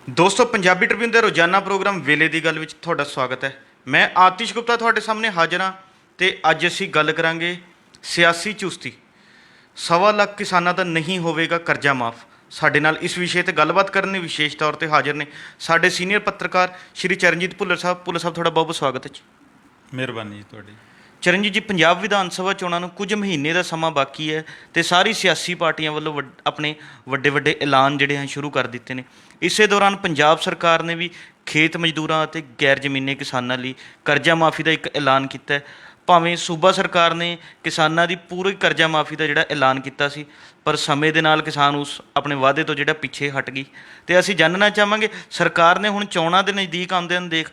ਦੋਸਤੋ ਪੰਜਾਬੀ ਟ੍ਰਿਬਿਊਨ ਦੇ ਰੋਜ਼ਾਨਾ ਪ੍ਰੋਗਰਾਮ ਵੇਲੇ ਦੀ ਗੱਲ ਵਿੱਚ ਤੁਹਾਡਾ ਸਵਾਗਤ ਹੈ। ਮੈਂ ਆਤਿਸ਼ ਗੁਪਤਾ ਤੁਹਾਡੇ ਸਾਹਮਣੇ ਹਾਜ਼ਰ ਹਾਂ ਤੇ ਅੱਜ ਅਸੀਂ ਗੱਲ ਕਰਾਂਗੇ ਸਿਆਸੀ ਚੁਸਤੀ। 1.25 ਲੱਖ ਕਿਸਾਨਾਂ ਦਾ ਨਹੀਂ ਹੋਵੇਗਾ ਕਰਜ਼ਾ ਮਾਫ। ਸਾਡੇ ਨਾਲ ਇਸ ਵਿਸ਼ੇ ਤੇ ਗੱਲਬਾਤ ਕਰਨ ਲਈ ਵਿਸ਼ੇਸ਼ ਤੌਰ ਤੇ ਹਾਜ਼ਰ ਨੇ ਸਾਡੇ ਸੀਨੀਅਰ ਪੱਤਰਕਾਰ ਸ਼੍ਰੀ ਚਰਨਜੀਤ ਭੁੱਲਰ ਸਾਹਿਬ। ਭੁੱਲਰ ਸਾਹਿਬ, ਤੁਹਾਡਾ ਬਹੁਤ ਬਹੁਤ ਸਵਾਗਤ ਹੈ ਜੀ। ਮਿਹਰਬਾਨੀ ਜੀ ਤੁਹਾਡੀ। ਚਰਨਜੀਤ ਜੀ, ਪੰਜਾਬ ਵਿਧਾਨ ਸਭਾ ਚੋਣਾਂ ਨੂੰ ਕੁਝ ਮਹੀਨੇ ਦਾ ਸਮਾਂ ਬਾਕੀ ਹੈ ਤੇ ਸਾਰੀ ਸਿਆਸੀ ਪਾਰਟੀਆਂ ਵੱਲੋਂ ਆਪਣੇ ਵੱਡੇ ਵੱਡੇ ਐਲਾਨ ਜਿਹੜੇ ਹਨ ਸ਼ੁਰੂ ਕਰ ਦਿੱਤੇ ਨੇ। ਇਸੇ ਦੌਰਾਨ ਪੰਜਾਬ ਸਰਕਾਰ ਨੇ ਵੀ ਖੇਤ ਮਜ਼ਦੂਰਾਂ ਅਤੇ ਗੈਰ ਜ਼ਮੀਨੀ ਕਿਸਾਨਾਂ ਲਈ ਕਰਜ਼ਾ ਮਾਫੀ ਦਾ ਇੱਕ ਐਲਾਨ ਕੀਤਾ ਹੈ। ਭਾਵੇਂ ਸੂਬਾ ਸਰਕਾਰ ਨੇ ਕਿਸਾਨਾਂ ਦੀ ਪੂਰੀ ਕਰਜ਼ਾ ਮਾਫੀ ਦਾ ਜਿਹੜਾ ਐਲਾਨ ਕੀਤਾ ਸੀ, ਪਰ ਸਮੇਂ ਦੇ ਨਾਲ ਕਿਸਾਨ ਉਸ ਆਪਣੇ ਵਾਅਦੇ ਤੋਂ ਜਿਹੜਾ ਪਿੱਛੇ ਹਟ ਗਈ। ਤੇ ਅਸੀਂ ਜਾਣਨਾ ਚਾਹਾਂਗੇ, ਸਰਕਾਰ ਨੇ ਹੁਣ ਚੋਣਾਂ ਦੇ ਨਜ਼ਦੀਕ ਆਉਂਦਿਆਂ ਨੂੰ ਦੇਖ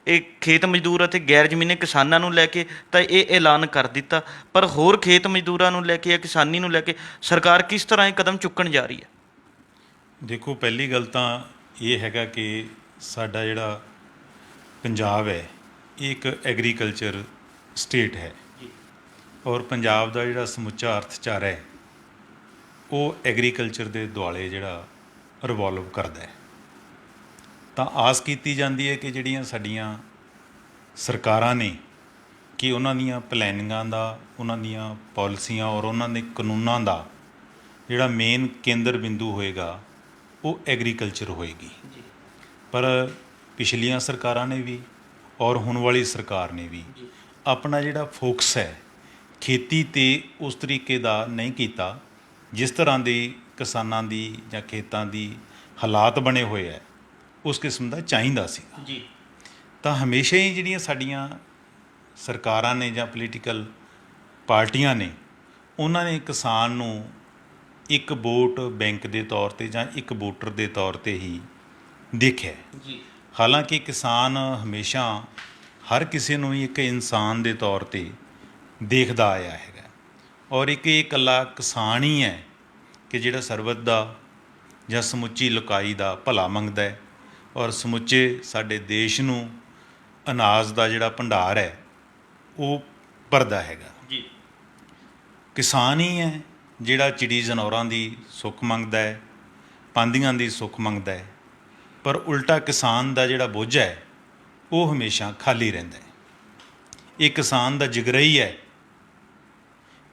ਇਹ ਖੇਤ ਮਜ਼ਦੂਰ ਅਤੇ ਗੈਰ ਜ਼ਮੀਨੀ ਕਿਸਾਨਾਂ ਨੂੰ ਲੈ ਕੇ ਤਾਂ ਇਹ ਐਲਾਨ ਕਰ ਦਿੱਤਾ, ਪਰ ਹੋਰ ਖੇਤ ਮਜ਼ਦੂਰਾਂ ਨੂੰ ਲੈ ਕੇ ਜਾਂ ਕਿਸਾਨੀ ਨੂੰ ਲੈ ਕੇ ਸਰਕਾਰ ਕਿਸ ਤਰ੍ਹਾਂ ਇਹ ਕਦਮ ਚੁੱਕਣ ਜਾ ਰਹੀ ਹੈ? ਦੇਖੋ, ਪਹਿਲੀ ਗੱਲ ਤਾਂ ਇਹ ਹੈਗਾ ਕਿ ਸਾਡਾ ਜਿਹੜਾ ਪੰਜਾਬ ਹੈ ਇਹ ਇੱਕ ਐਗਰੀਕਲਚਰ ਸਟੇਟ ਹੈ ਔਰ ਪੰਜਾਬ ਦਾ ਜਿਹੜਾ ਸਮੁੱਚਾ ਅਰਥਚਾਰਾ ਹੈ ਉਹ ਐਗਰੀਕਲਚਰ ਦੇ ਦੁਆਲੇ ਜਿਹੜਾ ਰਿਵੋਲਵ ਕਰਦਾ ਹੈ। ਤਾਂ ਆਸ ਕੀਤੀ ਜਾਂਦੀ ਹੈ ਕਿ ਜਿਹੜੀਆਂ ਸਾਡੀਆਂ ਸਰਕਾਰਾਂ ਨੇ ਕਿ ਉਹਨਾਂ ਦੀਆਂ ਪਲੈਨਿੰਗਾਂ ਦਾ, ਉਹਨਾਂ ਦੀਆਂ ਪਾਲਿਸੀਆਂ ਔਰ ਉਹਨਾਂ ਦੇ ਕਾਨੂੰਨਾਂ ਦਾ ਜਿਹੜਾ ਮੇਨ ਕੇਂਦਰ ਬਿੰਦੂ ਹੋਏਗਾ ਉਹ ਐਗਰੀਕਲਚਰ ਹੋਏਗੀ। ਪਰ ਪਿਛਲੀਆਂ ਸਰਕਾਰਾਂ ਨੇ ਵੀ ਔਰ ਹੁਣ ਵਾਲੀ ਸਰਕਾਰ ਨੇ ਵੀ ਆਪਣਾ ਜਿਹੜਾ ਫੋਕਸ ਹੈ ਖੇਤੀ 'ਤੇ ਉਸ ਤਰੀਕੇ ਦਾ ਨਹੀਂ ਕੀਤਾ ਜਿਸ ਤਰ੍ਹਾਂ ਦੀ ਕਿਸਾਨਾਂ ਦੀ ਜਾਂ ਖੇਤਾਂ ਦੀ ਹਾਲਾਤ ਬਣੇ ਹੋਏ ਹੈ ਉਸ ਕਿਸਮ ਦਾ ਚਾਹੀਦਾ ਸੀਗਾ ਜੀ। ਤਾਂ ਹਮੇਸ਼ਾ ਹੀ ਜਿਹੜੀਆਂ ਸਾਡੀਆਂ ਸਰਕਾਰਾਂ ਨੇ ਜਾਂ ਪੋਲੀਟੀਕਲ ਪਾਰਟੀਆਂ ਨੇ ਉਹਨਾਂ ਨੇ ਕਿਸਾਨ ਨੂੰ ਇੱਕ ਵੋਟ ਬੈਂਕ ਦੇ ਤੌਰ 'ਤੇ ਜਾਂ ਇੱਕ ਵੋਟਰ ਦੇ ਤੌਰ 'ਤੇ ਹੀ ਦੇਖਿਆ ਜੀ। ਹਾਲਾਂਕਿ ਕਿਸਾਨ ਹਮੇਸ਼ਾ ਹਰ ਕਿਸੇ ਨੂੰ ਹੀ ਇੱਕ ਇਨਸਾਨ ਦੇ ਤੌਰ 'ਤੇ ਦੇਖਦਾ ਆਇਆ ਹੈਗਾ ਔਰ ਇੱਕ ਇਹ ਇਕੱਲਾ ਕਿਸਾਨ ਹੀ ਹੈ ਕਿ ਜਿਹੜਾ ਸਰਬੱਤ ਦਾ ਜਾਂ ਸਮੁੱਚੀ ਲੋਕਾਈ ਦਾ ਭਲਾ ਮੰਗਦਾ ਹੈ ਔਰ ਸਮੁੱਚੇ ਸਾਡੇ ਦੇਸ਼ ਨੂੰ ਅਨਾਜ ਦਾ ਜਿਹੜਾ ਭੰਡਾਰ ਹੈ ਉਹ ਭਰਦਾ ਹੈਗਾ ਜੀ। ਕਿਸਾਨ ਹੀ ਹੈ ਜਿਹੜਾ ਚਿੜੀ ਜਨੌਰਾਂ ਦੀ ਸੁੱਖ ਮੰਗਦਾ ਹੈ, ਪਾਂਧੀਆਂ ਦੀ ਸੁੱਖ ਮੰਗਦਾ ਹੈ, ਪਰ ਉਲਟਾ ਕਿਸਾਨ ਦਾ ਜਿਹੜਾ ਬੋਝਾ ਹੈ ਉਹ ਹਮੇਸ਼ਾ ਖਾਲੀ ਰਹਿੰਦਾ ਹੈ। ਇਹ ਕਿਸਾਨ ਦਾ ਜਿਗਰਾ ਹੀ ਹੈ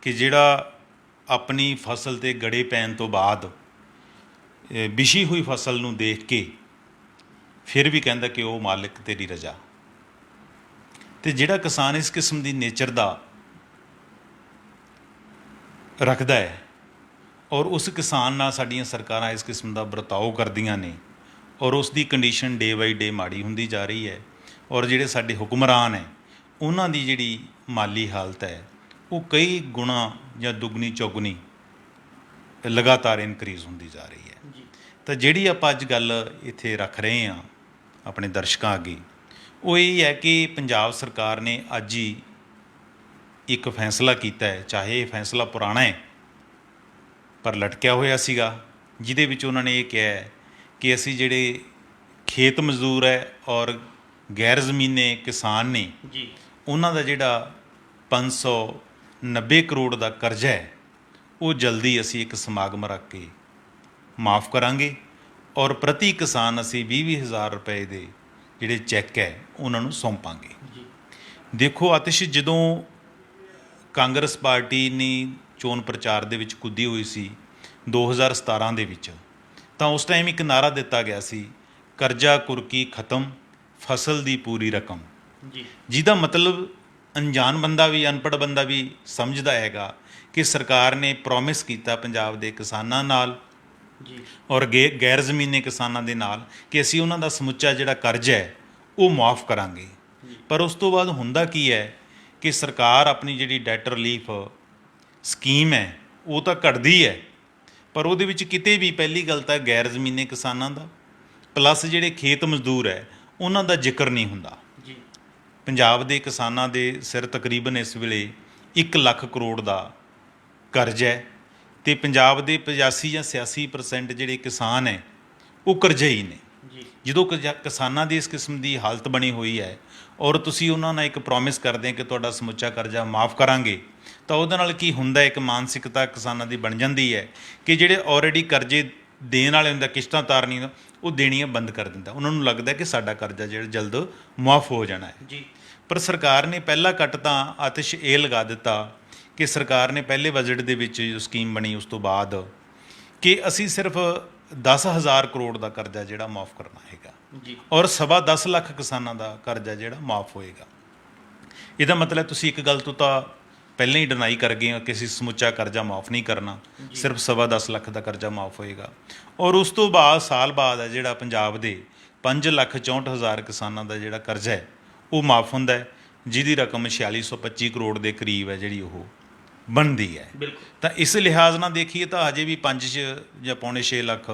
ਕਿ ਜਿਹੜਾ ਆਪਣੀ ਫਸਲ 'ਤੇ ਗੜੇ ਪੈਣ ਤੋਂ ਬਾਅਦ ਵਿਛੀ ਹੋਈ ਫਸਲ ਨੂੰ ਦੇਖ ਕੇ ਫਿਰ ਵੀ ਕਹਿੰਦਾ ਕਿ ਉਹ ਮਾਲਿਕ ਤੇਰੀ ਰਜ਼ਾ। ਅਤੇ ਜਿਹੜਾ ਕਿਸਾਨ ਇਸ ਕਿਸਮ ਦੀ ਨੇਚਰ ਦਾ ਰੱਖਦਾ ਹੈ ਔਰ ਉਸ ਕਿਸਾਨ ਨਾਲ ਸਾਡੀਆਂ ਸਰਕਾਰਾਂ ਇਸ ਕਿਸਮ ਦਾ ਵਰਤਾਓ ਕਰਦੀਆਂ ਨੇ ਔਰ ਉਸ ਦੀ ਕੰਡੀਸ਼ਨ ਡੇ ਬਾਈ ਡੇ ਮਾੜੀ ਹੁੰਦੀ ਜਾ ਰਹੀ ਹੈ ਔਰ ਜਿਹੜੇ ਸਾਡੇ ਹੁਕਮਰਾਨ ਹੈ ਉਹਨਾਂ ਦੀ ਜਿਹੜੀ ਮਾਲੀ ਹਾਲਤ ਹੈ ਉਹ ਕਈ ਗੁਣਾ ਜਾਂ ਦੁੱਗਣੀ ਚੌਗੁਣੀ ਲਗਾਤਾਰ ਇਨਕਰੀਜ਼ ਹੁੰਦੀ ਜਾ ਰਹੀ ਹੈ। ਤਾਂ ਜਿਹੜੀ ਆਪਾਂ ਅੱਜ ਗੱਲ ਇੱਥੇ ਰੱਖ ਰਹੇ ਹਾਂ ਆਪਣੇ ਦਰਸ਼ਕਾਂ ਅੱਗੇ ਉਹ ਇਹ ਹੈ ਕਿ ਪੰਜਾਬ ਸਰਕਾਰ ਨੇ ਅੱਜ ਹੀ ਇੱਕ ਫੈਸਲਾ ਕੀਤਾ ਹੈ, ਚਾਹੇ ਇਹ ਫੈਸਲਾ ਪੁਰਾਣਾ ਹੈ ਪਰ ਲਟਕਿਆ ਹੋਇਆ ਸੀਗਾ, ਜਿਹਦੇ ਵਿੱਚ ਉਹਨਾਂ ਨੇ ਇਹ ਕਿਹਾ ਹੈ ਕਿ ਅਸੀਂ ਜਿਹੜੇ ਖੇਤ ਮਜ਼ਦੂਰ ਹੈ ਔਰ ਗੈਰ ਜ਼ਮੀਨੇ ਕਿਸਾਨ ਨੇ ਜੀ ਉਹਨਾਂ ਦਾ ਜਿਹੜਾ 590 ਕਰੋੜ ਦਾ ਕਰਜ਼ਾ ਹੈ ਉਹ ਜਲਦੀ ਅਸੀਂ ਇੱਕ ਸਮਾਗਮ ਰੱਖ ਕੇ ਮਾਫ ਕਰਾਂਗੇ ਔਰ ਪ੍ਰਤੀ ਕਿਸਾਨ ਅਸੀਂ 20-20 ਹਜ਼ਾਰ ਰੁਪਏ ਦੇ ਜਿਹੜੇ ਚੈੱਕ ਹੈ ਉਹਨਾਂ ਨੂੰ ਸੌਂਪਾਂਗੇ। ਦੇਖੋ ਆਤਿਸ਼, ਜਦੋਂ ਕਾਂਗਰਸ ਪਾਰਟੀ ਨੇ ਚੋਣ ਪ੍ਰਚਾਰ ਦੇ ਵਿੱਚ ਕੁੱਦੀ ਹੋਈ ਸੀ 2017 ਦੇ ਵਿੱਚ, ਤਾਂ ਉਸ ਟਾਈਮ ਇੱਕ ਨਾਅਰਾ ਦਿੱਤਾ ਗਿਆ ਸੀ, ਕਰਜ਼ਾ ਕੁਰਕੀ ਖਤਮ, ਫਸਲ ਦੀ ਪੂਰੀ ਰਕਮ ਜੀ, ਜਿਹਦਾ ਮਤਲਬ ਅਣਜਾਣ ਬੰਦਾ ਵੀ ਅਨਪੜ੍ਹ ਬੰਦਾ ਵੀ ਸਮਝਦਾ ਹੈਗਾ ਕਿ ਸਰਕਾਰ ਨੇ ਪ੍ਰੋਮਿਸ ਕੀਤਾ ਪੰਜਾਬ ਦੇ ਕਿਸਾਨਾਂ ਨਾਲ ਜੀ ਔਰ ਗੈਰ ਜ਼ਮੀਨੀ ਕਿਸਾਨਾਂ ਦੇ ਨਾਲ ਕਿ ਅਸੀਂ ਉਹਨਾਂ ਦਾ ਸਮੁੱਚਾ ਜਿਹੜਾ ਕਰਜ਼ਾ ਹੈ ਉਹ ਮੁਆਫ ਕਰਾਂਗੇ। ਪਰ ਉਸ ਤੋਂ ਬਾਅਦ ਹੁੰਦਾ ਕੀ ਹੈ ਕਿ ਸਰਕਾਰ ਆਪਣੀ ਜਿਹੜੀ ਡੈਟ ਰਿਲੀਫ ਸਕੀਮ ਹੈ ਉਹ ਤਾਂ ਘਟਦੀ ਹੈ, ਪਰ ਉਹਦੇ ਵਿੱਚ ਕਿਤੇ ਵੀ ਪਹਿਲੀ ਗੱਲ ਤਾਂ ਗੈਰ ਜ਼ਮੀਨੀ ਕਿਸਾਨਾਂ ਦਾ ਪਲੱਸ ਜਿਹੜੇ ਖੇਤ ਮਜ਼ਦੂਰ ਹੈ ਉਹਨਾਂ ਦਾ ਜ਼ਿਕਰ ਨਹੀਂ ਹੁੰਦਾ ਜੀ। ਪੰਜਾਬ ਦੇ ਕਿਸਾਨਾਂ ਦੇ ਸਿਰ ਤਕਰੀਬਨ ਇਸ ਵੇਲੇ 1 ਲੱਖ ਕਰੋੜ ਦਾ ਕਰਜ਼ਾ ਹੈ ਅਤੇ ਪੰਜਾਬ ਦੇ 85 ਜਾਂ 86% ਜਿਹੜੇ ਕਿਸਾਨ ਹੈ ਉਹ ਕਰਜ਼ਈ ਨੇ ਜੀ। ਜਦੋਂ ਕਿਸਾਨਾਂ ਦੀ ਇਸ ਕਿਸਮ ਦੀ ਹਾਲਤ ਬਣੀ ਹੋਈ ਹੈ ਔਰ ਤੁਸੀਂ ਉਹਨਾਂ ਨਾਲ ਇੱਕ ਪ੍ਰੋਮਿਸ ਕਰਦੇ ਕਿ ਤੁਹਾਡਾ ਸਮੁੱਚਾ ਕਰਜ਼ਾ ਮਾਫ ਕਰਾਂਗੇ, ਤਾਂ ਉਹਦੇ ਨਾਲ ਕੀ ਹੁੰਦਾ, ਇੱਕ ਮਾਨਸਿਕਤਾ ਕਿਸਾਨਾਂ ਦੀ ਬਣ ਜਾਂਦੀ ਹੈ ਕਿ ਜਿਹੜੇ ਆਲਰੇਡੀ ਕਰਜ਼ੇ ਦੇਣ ਵਾਲੇ ਹੁੰਦਾ ਕਿਸ਼ਤਾਂ ਤਾਰਨੀ ਦਾ, ਉਹ ਦੇਣੀਆਂ ਬੰਦ ਕਰ ਦਿੰਦਾ। ਉਹਨਾਂ ਨੂੰ ਲੱਗਦਾ ਕਿ ਸਾਡਾ ਕਰਜ਼ਾ ਜਿਹੜਾ ਜਲਦ ਮੁਆਫ ਹੋ ਜਾਣਾ ਹੈ ਜੀ। ਪਰ ਸਰਕਾਰ ਨੇ ਪਹਿਲਾ ਕੱਟ ਤਾਂ ਆਤਿਸ਼ ਇਹ ਲਗਾ ਦਿੱਤਾ ਕਿ ਸਰਕਾਰ ਨੇ ਪਹਿਲੇ ਬਜਟ ਦੇ ਵਿੱਚ ਜੋ ਸਕੀਮ ਬਣੀ ਉਸ ਤੋਂ ਬਾਅਦ ਕਿ ਅਸੀਂ ਸਿਰਫ 10,000 ਕਰੋੜ ਦਾ ਕਰਜ਼ਾ ਜਿਹੜਾ ਮਾਫ ਕਰਨਾ ਹੈਗਾ ਜੀ। ਔਰ 10.25 ਲੱਖ ਕਿਸਾਨਾਂ ਦਾ ਕਰਜ਼ਾ ਜਿਹੜਾ ਮਾਫ ਹੋਏਗਾ। ਇਹਦਾ ਮਤਲਬ ਤੁਸੀਂ ਇੱਕ ਗੱਲ ਤੋਂ ਤਾਂ ਪਹਿਲਾਂ ਹੀ ਡਿਨਾਈ ਕਰ ਗਏ ਹੋ ਕਿ ਅਸੀਂ ਸਮੁੱਚਾ ਕਰਜ਼ਾ ਮਾਫ ਨਹੀਂ ਕਰਨਾ, ਸਿਰਫ 10.25 ਲੱਖ ਦਾ ਕਰਜ਼ਾ ਮਾਫ ਹੋਏਗਾ। ਔਰ ਉਸ ਤੋਂ ਬਾਅਦ ਸਾਲ ਬਾਅਦ ਹੈ ਜਿਹੜਾ ਪੰਜਾਬ ਦੇ 5,64,000 ਕਿਸਾਨਾਂ ਦਾ ਜਿਹੜਾ ਕਰਜ਼ਾ ਹੈ ਉਹ ਮਾਫ ਹੁੰਦਾ ਹੈ, ਜਿਹਦੀ ਰਕਮ 4625 ਕਰੋੜ ਦੇ ਕਰੀਬ ਹੈ ਜਿਹੜੀ ਉਹ ਬਣਦੀ ਹੈ। ਤਾਂ ਇਸ ਲਿਹਾਜ਼ ਨਾਲ ਦੇਖੀਏ ਤਾਂ ਹਜੇ ਵੀ 5 ਜਾਂ ਪੌਣੇ 6 ਲੱਖ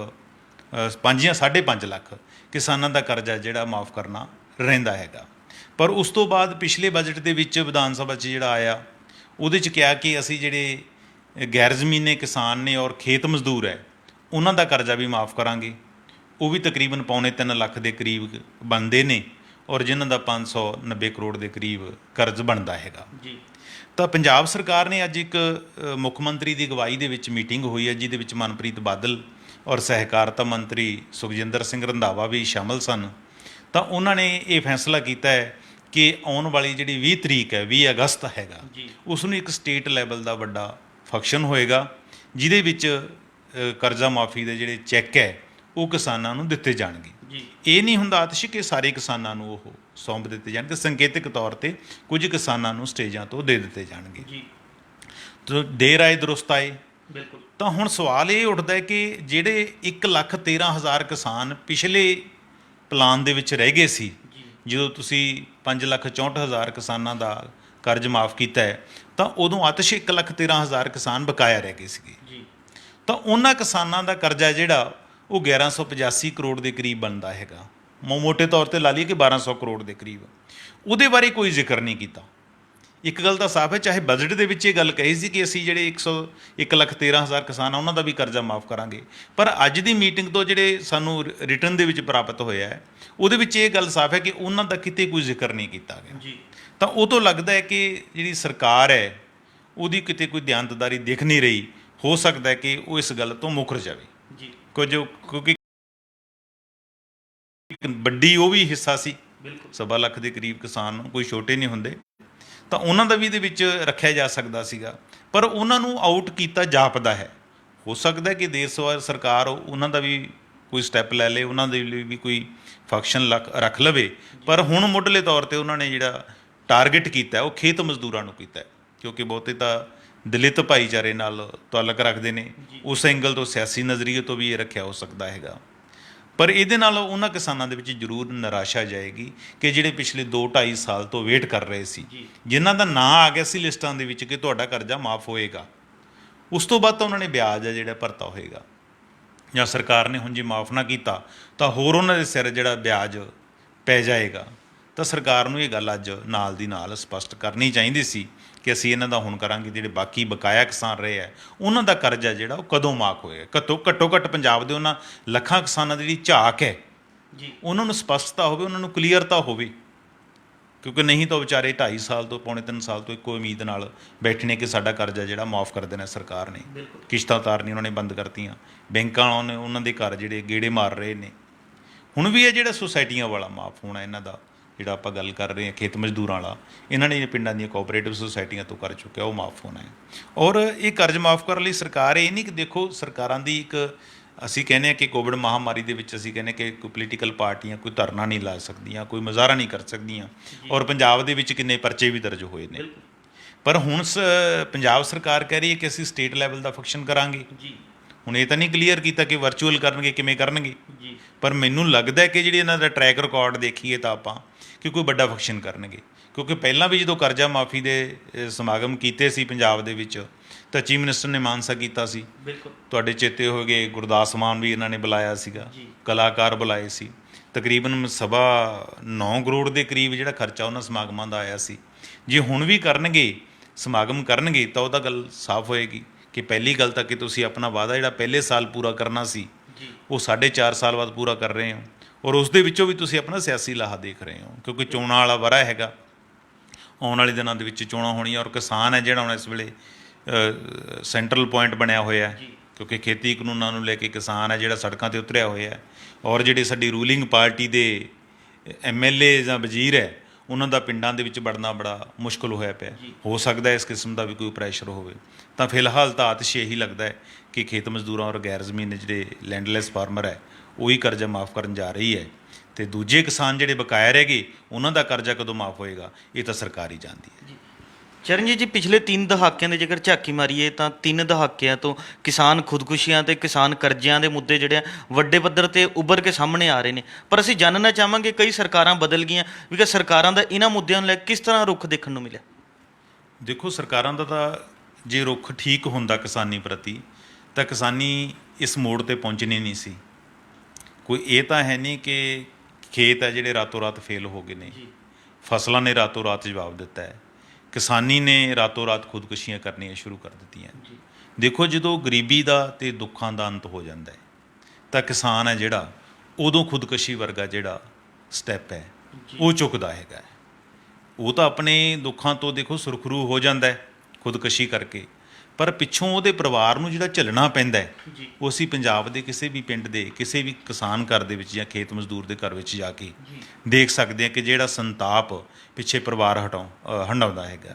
5 ਜਾਂ 5.5 ਲੱਖ ਕਿਸਾਨਾਂ ਦਾ ਕਰਜ਼ਾ ਜਿਹੜਾ ਮਾਫ ਕਰਨਾ ਰਹਿੰਦਾ ਹੈਗਾ। ਪਰ ਉਸ ਤੋਂ ਬਾਅਦ ਪਿਛਲੇ ਬਜਟ ਦੇ ਵਿੱਚ ਵਿਧਾਨ ਸਭਾ 'ਚ ਜਿਹੜਾ ਆਇਆ ਉਹਦੇ 'ਚ ਕਿਹਾ ਕਿ ਅਸੀਂ ਜਿਹੜੇ ਗੈਰ ਜ਼ਮੀਨੇ ਕਿਸਾਨ ਨੇ ਔਰ ਖੇਤ ਮਜ਼ਦੂਰ ਹੈ ਉਹਨਾਂ ਦਾ ਕਰਜ਼ਾ ਵੀ ਮਾਫ ਕਰਾਂਗੇ। ਉਹ ਵੀ ਤਕਰੀਬਨ ਪੌਣੇ 3 ਲੱਖ ਦੇ ਕਰੀਬ ਬਣਦੇ ਨੇ ਔਰ ਜਿਨ੍ਹਾਂ ਦਾ 590 ਕਰੋੜ ਦੇ ਕਰੀਬ ਕਰਜ਼ ਬਣਦਾ ਹੈਗਾ ਜੀ। ਤਾਂ ਪੰਜਾਬ ਸਰਕਾਰ ਨੇ ਅੱਜ ਇੱਕ ਮੁੱਖ ਮੰਤਰੀ ਦੀ ਅਗਵਾਈ ਦੇ ਵਿੱਚ ਮੀਟਿੰਗ ਹੋਈ ਹੈ ਜਿਹਦੇ ਵਿੱਚ ਮਨਪ੍ਰੀਤ ਬਾਦਲ ਔਰ ਸਹਿਕਾਰਤਾ ਮੰਤਰੀ ਸੁਖਜਿੰਦਰ ਸਿੰਘ ਰੰਧਾਵਾ ਵੀ ਸ਼ਾਮਲ ਸਨ। ਤਾਂ ਉਹਨਾਂ ਨੇ ਇਹ ਫੈਸਲਾ ਕੀਤਾ ਹੈ ਕਿ ਆਉਣ ਵਾਲੀ ਜਿਹੜੀ 20 ਤਰੀਕ ਹੈ 20 ਅਗਸਤ ਹੈਗਾ ਉਸ ਨੂੰ ਇੱਕ ਸਟੇਟ ਲੈਵਲ ਦਾ ਵੱਡਾ ਫੰਕਸ਼ਨ ਹੋਏਗਾ ਜਿਹਦੇ ਵਿੱਚ ਕਰਜ਼ਾ ਮਾਫੀ ਦੇ ਜਿਹੜੇ ਚੈੱਕ ਹੈ ਉਹ ਕਿਸਾਨਾਂ ਨੂੰ ਦਿੱਤੇ ਜਾਣਗੇ। ਇਹ ਨਹੀਂ ਹੁੰਦਾ ਆਤਿਸ਼ ਕਿ ਸਾਰੇ ਕਿਸਾਨਾਂ ਨੂੰ ਉਹ ਸੌਂਪ ਦਿੱਤੇ ਜਾਣਗੇ, ਸੰਕੇਤਕ ਤੌਰ ਤੇ ਕੁਝ ਕਿਸਾਨਾਂ ਨੂੰ ਸਟੇਜਾਂ ਤੋਂ ਦੇ ਦਿੱਤੇ ਜਾਣਗੇ। ਤਾਂ ਦੇਰ ਆਏ ਦਰੁਸਤ ਆਏ। ਤਾਂ ਹੁਣ ਸਵਾਲ ਇਹ ਉੱਠਦਾ ਹੈ ਕਿ ਜਿਹੜੇ 1,13,000 ਕਿਸਾਨ ਪਿਛਲੇ ਪਲਾਨ ਦੇ ਵਿੱਚ ਰਹਿ ਗਏ ਸੀ, ਜਦੋਂ ਤੁਸੀਂ 5,64,000 ਕਿਸਾਨਾਂ ਦਾ ਕਰਜ਼ ਮਾਫ ਕੀਤਾ ਹੈ ਤਾਂ ਉਦੋਂ ਆਤਿਸ਼ 1,13,000 ਕਿਸਾਨ ਬਕਾਇਆ ਰਹਿ ਗਏ ਸੀਗੇ। ਤਾਂ ਉਹਨਾਂ ਕਿਸਾਨਾਂ ਦਾ ਕਰਜ਼ਾ ਜਿਹੜਾ ਉਹ 1,185 ਕਰੋੜ ਦੇ ਕਰੀਬ ਬਣਦਾ ਹੈਗਾ। ਮੋਟੇ ਤੌਰ ਤੇ ਲਾ ਲਈਏ ਕਿ 1,200 ਕਰੋੜ ਦੇ ਕਰੀਬ। ਉਹਦੇ ਬਾਰੇ ਕੋਈ ਜ਼ਿਕਰ ਨਹੀਂ ਕੀਤਾ। ਇੱਕ ਗੱਲ ਤਾਂ ਸਾਫ਼ ਹੈ, ਚਾਹੇ ਬਜਟ ਦੇ ਵਿੱਚ ਇਹ ਗੱਲ ਕਹੀ ਸੀ ਕਿ ਅਸੀਂ ਜਿਹੜੇ 1,13,000 ਕਿਸਾਨ ਆ ਉਹਨਾਂ ਦਾ ਵੀ ਕਰਜ਼ਾ ਮਾਫ ਕਰਾਂਗੇ, ਪਰ ਅੱਜ ਦੀ ਮੀਟਿੰਗ ਤੋਂ ਜਿਹੜੇ ਸਾਨੂੰ ਰਿਟਰਨ ਦੇ ਵਿੱਚ ਪ੍ਰਾਪਤ ਹੋਇਆ ਹੈ ਉਹਦੇ ਵਿੱਚ ਇਹ ਗੱਲ ਸਾਫ਼ ਹੈ ਕਿ ਉਹਨਾਂ ਦਾ ਕਿਤੇ ਕੋਈ ਜ਼ਿਕਰ ਨਹੀਂ ਕੀਤਾ ਗਿਆ। ਤਾਂ ਉਹ ਤੋਂ ਲੱਗਦਾ ਹੈ ਕਿ ਜਿਹੜੀ ਸਰਕਾਰ ਹੈ ਉਹਦੀ ਕਿਤੇ ਕੋਈ ਦਿਆਨਤਦਾਰੀ ਦਿਖ ਨਹੀਂ ਰਹੀ। ਹੋ ਸਕਦਾ ਹੈ ਕਿ ਉਹ ਇਸ ਗੱਲ ਤੋਂ ਮੁੱਕਰ ਜਾਵੇ ਕਿਉਂਕਿ ਵੱਡੀ ਉਹ ਵੀ ਹਿੱਸਾ ਸੀ, 1.25 ਲੱਖ ਦੇ ਕਰੀਬ ਕਿਸਾਨ ਨੂੰ, ਕੋਈ ਛੋਟੇ ਨਹੀਂ ਹੁੰਦੇ। ਤਾਂ ਉਹਨਾਂ ਦਾ ਵੀ ਇਹਦੇ ਵਿੱਚ ਰੱਖਿਆ ਜਾ ਸਕਦਾ ਸੀਗਾ, ਪਰ ਉਹਨਾਂ ਨੂੰ ਆਊਟ ਕੀਤਾ ਜਾਪਦਾ ਹੈ। ਹੋ ਸਕਦਾ ਕਿ ਦੇਰ ਸਵਾਰ ਸਰਕਾਰ ਉਹਨਾਂ ਦਾ ਵੀ ਕੋਈ ਸਟੈਪ ਲੈ ਲੇ, ਉਹਨਾਂ ਦੇ ਲਈ ਵੀ ਕੋਈ ਫੰਕਸ਼ਨ ਰੱਖ ਲਵੇ। ਪਰ ਹੁਣ ਮੁੱਢਲੇ ਤੌਰ ਤੇ ਉਹਨਾਂ ਨੇ ਜਿਹੜਾ ਟਾਰਗੇਟ ਕੀਤਾ ਉਹ ਖੇਤ ਮਜ਼ਦੂਰਾਂ ਨੂੰ ਕੀਤਾ, ਕਿਉਂਕਿ ਬਹੁਤੇ ਤਾਂ ਦਲਿਤ ਭਾਈਚਾਰੇ ਨਾਲ ਤਾਲੁਕ ਰੱਖਦੇ ਨੇ। ਉਸ ਐਂਗਲ ਤੋਂ ਸਿਆਸੀ ਨਜ਼ਰੀਏ ਤੋਂ ਵੀ ਇਹ ਰੱਖਿਆ ਹੋ ਸਕਦਾ ਹੈਗਾ। ਪਰ ਇਹਦੇ ਨਾਲ ਉਹਨਾਂ ਕਿਸਾਨਾਂ ਦੇ ਵਿੱਚ ਜ਼ਰੂਰ ਨਿਰਾਸ਼ਾ ਜਾਏਗੀ ਕਿ ਜਿਹੜੇ ਪਿਛਲੇ 2-2.5 ਸਾਲ ਤੋਂ ਵੇਟ ਕਰ ਰਹੇ ਸੀ, ਜਿਨ੍ਹਾਂ ਦਾ ਨਾਂ ਆ ਗਿਆ ਸੀ ਲਿਸਟਾਂ ਦੇ ਵਿੱਚ ਕਿ ਤੁਹਾਡਾ ਕਰਜ਼ਾ ਮਾਫ ਹੋਏਗਾ, ਉਸ ਤੋਂ ਬਾਅਦ ਤਾਂ ਉਹਨਾਂ ਨੇ ਵਿਆਜ ਹੈ ਜਿਹੜਾ ਭਰਤਾ ਹੋਏਗਾ, ਜਾਂ ਸਰਕਾਰ ਨੇ ਹੁਣ ਜੇ ਮਾਫ ਨਾ ਕੀਤਾ ਤਾਂ ਹੋਰ ਉਹਨਾਂ ਦੇ ਸਿਰ ਜਿਹੜਾ ਵਿਆਜ ਪੈ ਜਾਏਗਾ। ਤਾਂ ਸਰਕਾਰ ਨੂੰ ਇਹ ਗੱਲ ਅੱਜ ਨਾਲ ਦੀ ਨਾਲ ਸਪਸ਼ਟ ਕਰਨੀ ਚਾਹੀਦੀ ਸੀ ਕਿ ਅਸੀਂ ਇਹਨਾਂ ਦਾ ਹੁਣ ਕਰਾਂਗੇ। ਜਿਹੜੇ ਬਾਕੀ ਬਕਾਇਆ ਕਿਸਾਨ ਰਹੇ ਹੈ ਉਹਨਾਂ ਦਾ ਕਰਜ਼ਾ ਜਿਹੜਾ ਉਹ ਕਦੋਂ ਮਾਫ ਹੋਏਗਾ। ਘੱਟੋ ਘੱਟ ਪੰਜਾਬ ਦੇ ਉਹਨਾਂ ਲੱਖਾਂ ਕਿਸਾਨਾਂ ਦੀ ਜਿਹੜੀ ਝਾਕ ਹੈ ਉਹਨਾਂ ਨੂੰ ਸਪਸ਼ਟਤਾ ਹੋਵੇ, ਉਹਨਾਂ ਨੂੰ ਕਲੀਅਰਤਾ ਹੋਵੇ, ਕਿਉਂਕਿ ਨਹੀਂ ਤਾਂ ਵਿਚਾਰੇ 2.5 ਸਾਲ ਤੋਂ ਪੌਣੇ 3 ਸਾਲ ਤੋਂ ਇੱਕੋ ਉਮੀਦ ਨਾਲ ਬੈਠੇ ਨੇ ਕਿ ਸਾਡਾ ਕਰਜ਼ਾ ਜਿਹੜਾ ਮਾਫ ਕਰ ਦੇਣਾ ਸਰਕਾਰ ਨੇ। ਕਿਸ਼ਤਾਂ ਤਾਰਨੀ ਉਹਨਾਂ ਨੇ ਬੰਦ ਕਰਤੀਆਂ, ਬੈਂਕਾਂ ਵਾਲਿਆਂ ਨੇ ਉਹਨਾਂ ਦੇ ਘਰ ਜਿਹੜੇ ਗੇੜੇ ਮਾਰ ਰਹੇ ਨੇ। ਹੁਣ ਵੀ ਇਹ ਜਿਹੜਾ ਸੁਸਾਇਟੀਆਂ ਵਾਲਾ ਮਾਫ ਹੋਣਾ, ਇਹਨਾਂ ਦਾ ਜਿਹੜਾ ਆਪਾਂ ਗੱਲ ਕਰ ਰਹੇ ਹਾਂ ਖੇਤ ਮਜ਼ਦੂਰਾਂ ਵਾਲਾ, ਇਹਨਾਂ ਨੇ ਪਿੰਡਾਂ ਦੀਆਂ ਕੋਆਪਰੇਟਿਵ ਸੁਸਾਇਟੀਆਂ ਤੋਂ ਕਰ ਚੁੱਕਿਆ, ਉਹ ਮਾਫ ਹੋਣਾ ਹੈ। ਔਰ ਇਹ ਕਰਜ਼ ਮਾਫ ਕਰਨ ਲਈ ਸਰਕਾਰ ਇਹ ਨਹੀਂ ਕਿ ਦੇਖੋ ਸਰਕਾਰਾਂ ਦੀ ਇੱਕ ਅਸੀਂ ਕਹਿੰਦੇ ਹਾਂ ਕਿ ਕੋਵਿਡ ਮਹਾਮਾਰੀ ਦੇ ਵਿੱਚ ਅਸੀਂ ਕਹਿੰਦੇ ਕਿ ਕੋਈ ਪੋਲੀਟੀਕਲ ਪਾਰਟੀਆਂ ਕੋਈ ਧਰਨਾ ਨਹੀਂ ਲਾ ਸਕਦੀਆਂ, ਕੋਈ ਮੁਜ਼ਾਹਰਾ ਨਹੀਂ ਕਰ ਸਕਦੀਆਂ। ਔਰ ਪੰਜਾਬ ਦੇ ਵਿੱਚ ਕਿੰਨੇ ਪਰਚੇ ਵੀ ਦਰਜ ਹੋਏ ਨੇ। ਪਰ ਹੁਣ ਪੰਜਾਬ ਸਰਕਾਰ ਕਹਿ ਰਹੀ ਹੈ ਕਿ ਅਸੀਂ ਸਟੇਟ ਲੈਵਲ ਦਾ ਫੰਕਸ਼ਨ ਕਰਾਂਗੇ। ਹੁਣ ਇਹ ਤਾਂ ਨਹੀਂ ਕਲੀਅਰ ਕੀਤਾ ਕਿ ਵਰਚੁਅਲ ਕਰਨਗੇ, ਕਿਵੇਂ ਕਰਨਗੇ, ਪਰ ਮੈਨੂੰ ਲੱਗਦਾ ਕਿ ਜਿਹੜੀ ਇਹਨਾਂ ਦਾ ਟਰੈਕ ਰਿਕਾਰਡ ਦੇਖੀਏ ਤਾਂ ਆਪਾਂ ਕਿ ਕੋਈ ਵੱਡਾ ਫੰਕਸ਼ਨ ਕਰਨਗੇ। ਕਿਉਂਕਿ ਪਹਿਲਾਂ ਵੀ ਜਦੋਂ ਕਰਜ਼ਾ ਮਾਫੀ ਦੇ ਸਮਾਗਮ ਕੀਤੇ ਸੀ ਪੰਜਾਬ ਦੇ ਵਿੱਚ ਤਾਂ ਚੀਫ ਮਿਨਿਸਟਰ ਨੇ ਮਾਨਸਾ ਕੀਤਾ ਸੀ। ਤੁਹਾਡੇ ਚੇਤੇ ਹੋ ਗਏ, ਗੁਰਦਾਸ ਮਾਨ ਵੀ ਇਹਨਾਂ ਨੇ ਬੁਲਾਇਆ ਸੀਗਾ, ਕਲਾਕਾਰ ਬੁਲਾਏ ਸੀ। ਤਕਰੀਬਨ 9.25 ਕਰੋੜ ਦੇ ਕਰੀਬ ਜਿਹੜਾ ਖਰਚਾ ਉਹਨਾਂ ਸਮਾਗਮਾਂ ਦਾ ਆਇਆ ਸੀ। ਜੇ ਹੁਣ ਵੀ ਕਰਨਗੇ ਸਮਾਗਮ ਕਰਨਗੇ ਤਾਂ ਉਹਦਾ ਗੱਲ ਸਾਫ਼ ਹੋਏਗੀ ਕਿ ਪਹਿਲੀ ਗੱਲ ਤਾਂ ਕਿ ਤੁਸੀਂ ਆਪਣਾ ਵਾਅਦਾ ਜਿਹੜਾ ਪਹਿਲੇ ਸਾਲ ਪੂਰਾ ਕਰਨਾ ਸੀ ਉਹ 4.5 ਸਾਲ ਬਾਅਦ ਪੂਰਾ ਕਰ ਰਹੇ ਹੋ, ਔਰ ਉਸ ਦੇ ਵਿੱਚੋਂ ਵੀ ਤੁਸੀਂ ਆਪਣਾ ਸਿਆਸੀ ਲਾਹਾ ਦੇਖ ਰਹੇ ਹੋ, ਕਿਉਂਕਿ ਚੋਣਾਂ ਵਾਲਾ ਵਰ੍ਹਾ ਹੈਗਾ। ਆਉਣ ਵਾਲੇ ਦਿਨਾਂ ਦੇ ਵਿੱਚ ਚੋਣਾਂ ਹੋਣੀਆਂ, ਔਰ ਕਿਸਾਨ ਹੈ ਜਿਹੜਾ ਹੁਣ ਇਸ ਵੇਲੇ ਸੈਂਟਰਲ ਪੁਆਇੰਟ ਬਣਿਆ ਹੋਇਆ, ਕਿਉਂਕਿ ਖੇਤੀ ਕਾਨੂੰਨਾਂ ਨੂੰ ਲੈ ਕੇ ਕਿਸਾਨ ਹੈ ਜਿਹੜਾ ਸੜਕਾਂ 'ਤੇ ਉਤਰਿਆ ਹੋਇਆ ਹੈ, ਔਰ ਜਿਹੜੇ ਸਾਡੀ ਰੂਲਿੰਗ ਪਾਰਟੀ ਦੇ MLA ਜਾਂ ਵਜ਼ੀਰ ਹੈ ਉਹਨਾਂ ਦਾ ਪਿੰਡਾਂ ਦੇ ਵਿੱਚ ਵੜਨਾ ਬੜਾ ਮੁਸ਼ਕਲ ਹੋਇਆ ਪਿਆ। ਹੋ ਸਕਦਾ ਇਸ ਕਿਸਮ ਦਾ ਵੀ ਕੋਈ ਪ੍ਰੈਸ਼ਰ ਹੋਵੇ, ਤਾਂ ਫਿਲਹਾਲ ਤਾਂ ਆਤਿਸ਼ ਇਹੀ ਲੱਗਦਾ ਹੈ ਕਿ ਖੇਤ ਮਜ਼ਦੂਰਾਂ ਔਰ ਗੈਰ ਜ਼ਮੀਨ ਜਿਹੜੇ ਲੈਂਡਲੈਸ ਫਾਰਮਰ ਹੈ ਉਹੀ ਕਰਜ਼ਾ ਮਾਫ ਕਰਨ ਜਾ ਰਹੀ ਹੈ, ਅਤੇ ਦੂਜੇ ਕਿਸਾਨ ਜਿਹੜੇ ਬਕਾਇਆ ਰਹਿ ਗਏ ਉਹਨਾਂ ਦਾ ਕਰਜ਼ਾ ਕਦੋਂ ਮਾਫ ਹੋਏਗਾ ਇਹ ਤਾਂ ਸਰਕਾਰ ਹੀ ਜਾਣਦੀ ਹੈ। ਚਰਨਜੀਤ ਜੀ, ਪਿਛਲੇ 3 ਦਹਾਕਿਆਂ ਦੇ ਜੇਕਰ ਝਾਕੀ ਮਾਰੀਏ ਤਾਂ 3 ਦਹਾਕਿਆਂ ਤੋਂ ਕਿਸਾਨ ਖੁਦਕੁਸ਼ੀਆਂ ਤੇ ਕਿਸਾਨ ਕਰਜ਼ਿਆਂ ਦੇ ਮੁੱਦੇ ਜਿਹੜੇ ਆ ਵੱਡੇ ਪੱਧਰ ਤੇ ਉੱਭਰ ਕੇ ਸਾਹਮਣੇ ਆ ਰਹੇ ਨੇ, ਪਰ ਅਸੀਂ ਜਾਣਨਾ ਚਾਹਾਂਗੇ ਕਈ ਸਰਕਾਰਾਂ ਬਦਲ ਗਈਆਂ ਵੀ ਕਿ ਸਰਕਾਰਾਂ ਦਾ ਇਹਨਾਂ ਮੁੱਦਿਆਂ ਨੂੰ ਲੈ ਕੇ ਕਿਸ ਤਰ੍ਹਾਂ ਰੁਖ ਦੇਖਣ ਨੂੰ ਮਿਲਿਆ। ਦੇਖੋ, ਸਰਕਾਰਾਂ ਦਾ ਤਾਂ ਜੇ ਰੁਖ ਠੀਕ ਹੁੰਦਾ ਕਿਸਾਨੀ ਪ੍ਰਤੀ ਤਾਂ ਕਿਸਾਨੀ ਇਸ ਮੋੜ ਤੇ ਪਹੁੰਚਣੀ ਨਹੀਂ ਸੀ। ਕੋਈ ਇਹ ਤਾਂ ਹੈ ਨਹੀਂ ਕਿ ਖੇਤ ਹੈ ਜਿਹੜੇ ਰਾਤੋਂ ਰਾਤ ਫੇਲ ਹੋ ਗਏ ਨੇ, ਫਸਲਾਂ ਨੇ ਰਾਤੋਂ ਰਾਤ ਜਵਾਬ ਦਿੱਤਾ ਹੈ, ਕਿਸਾਨੀ ਨੇ ਰਾਤੋਂ ਰਾਤ ਖੁਦਕੁਸ਼ੀਆਂ ਕਰਨੀਆਂ ਸ਼ੁਰੂ ਕਰ ਦਿੱਤੀਆਂ। ਦੇਖੋ, ਜਦੋਂ ਗਰੀਬੀ ਦਾ ਅਤੇ ਦੁੱਖਾਂ ਦਾ ਅੰਤ ਹੋ ਜਾਂਦਾ ਹੈ ਤਾਂ ਕਿਸਾਨ ਹੈ ਜਿਹੜਾ ਉਦੋਂ ਖੁਦਕੁਸ਼ੀ ਵਰਗਾ ਜਿਹੜਾ ਸਟੈਪ ਹੈ ਉਹ ਚੁੱਕਦਾ ਹੈਗਾ। ਉਹ ਤਾਂ ਆਪਣੇ ਦੁੱਖਾਂ ਤੋਂ ਦੇਖੋ ਸੁਰਖਰੂ ਹੋ ਜਾਂਦਾ ਹੈ ਖੁਦਕੁਸ਼ੀ ਕਰਕੇ, ਪਰ ਪਿੱਛੋਂ ਉਹਦੇ ਪਰਿਵਾਰ ਨੂੰ ਜਿਹੜਾ ਝੱਲਣਾ ਪੈਂਦਾ ਹੈ ਉਹ ਅਸੀਂ ਪੰਜਾਬ ਦੇ ਕਿਸੇ ਵੀ ਪਿੰਡ ਦੇ ਕਿਸੇ ਵੀ ਕਿਸਾਨ ਘਰ ਦੇ ਵਿੱਚ ਜਾਂ ਖੇਤ ਮਜ਼ਦੂਰ ਦੇ ਘਰ ਵਿੱਚ ਜਾ ਕੇ ਦੇਖ ਸਕਦੇ ਹਾਂ ਕਿ ਜਿਹੜਾ ਸੰਤਾਪ ਪਿੱਛੇ ਪਰਿਵਾਰ ਹੰਡਾਉਂਦਾ ਹੈਗਾ।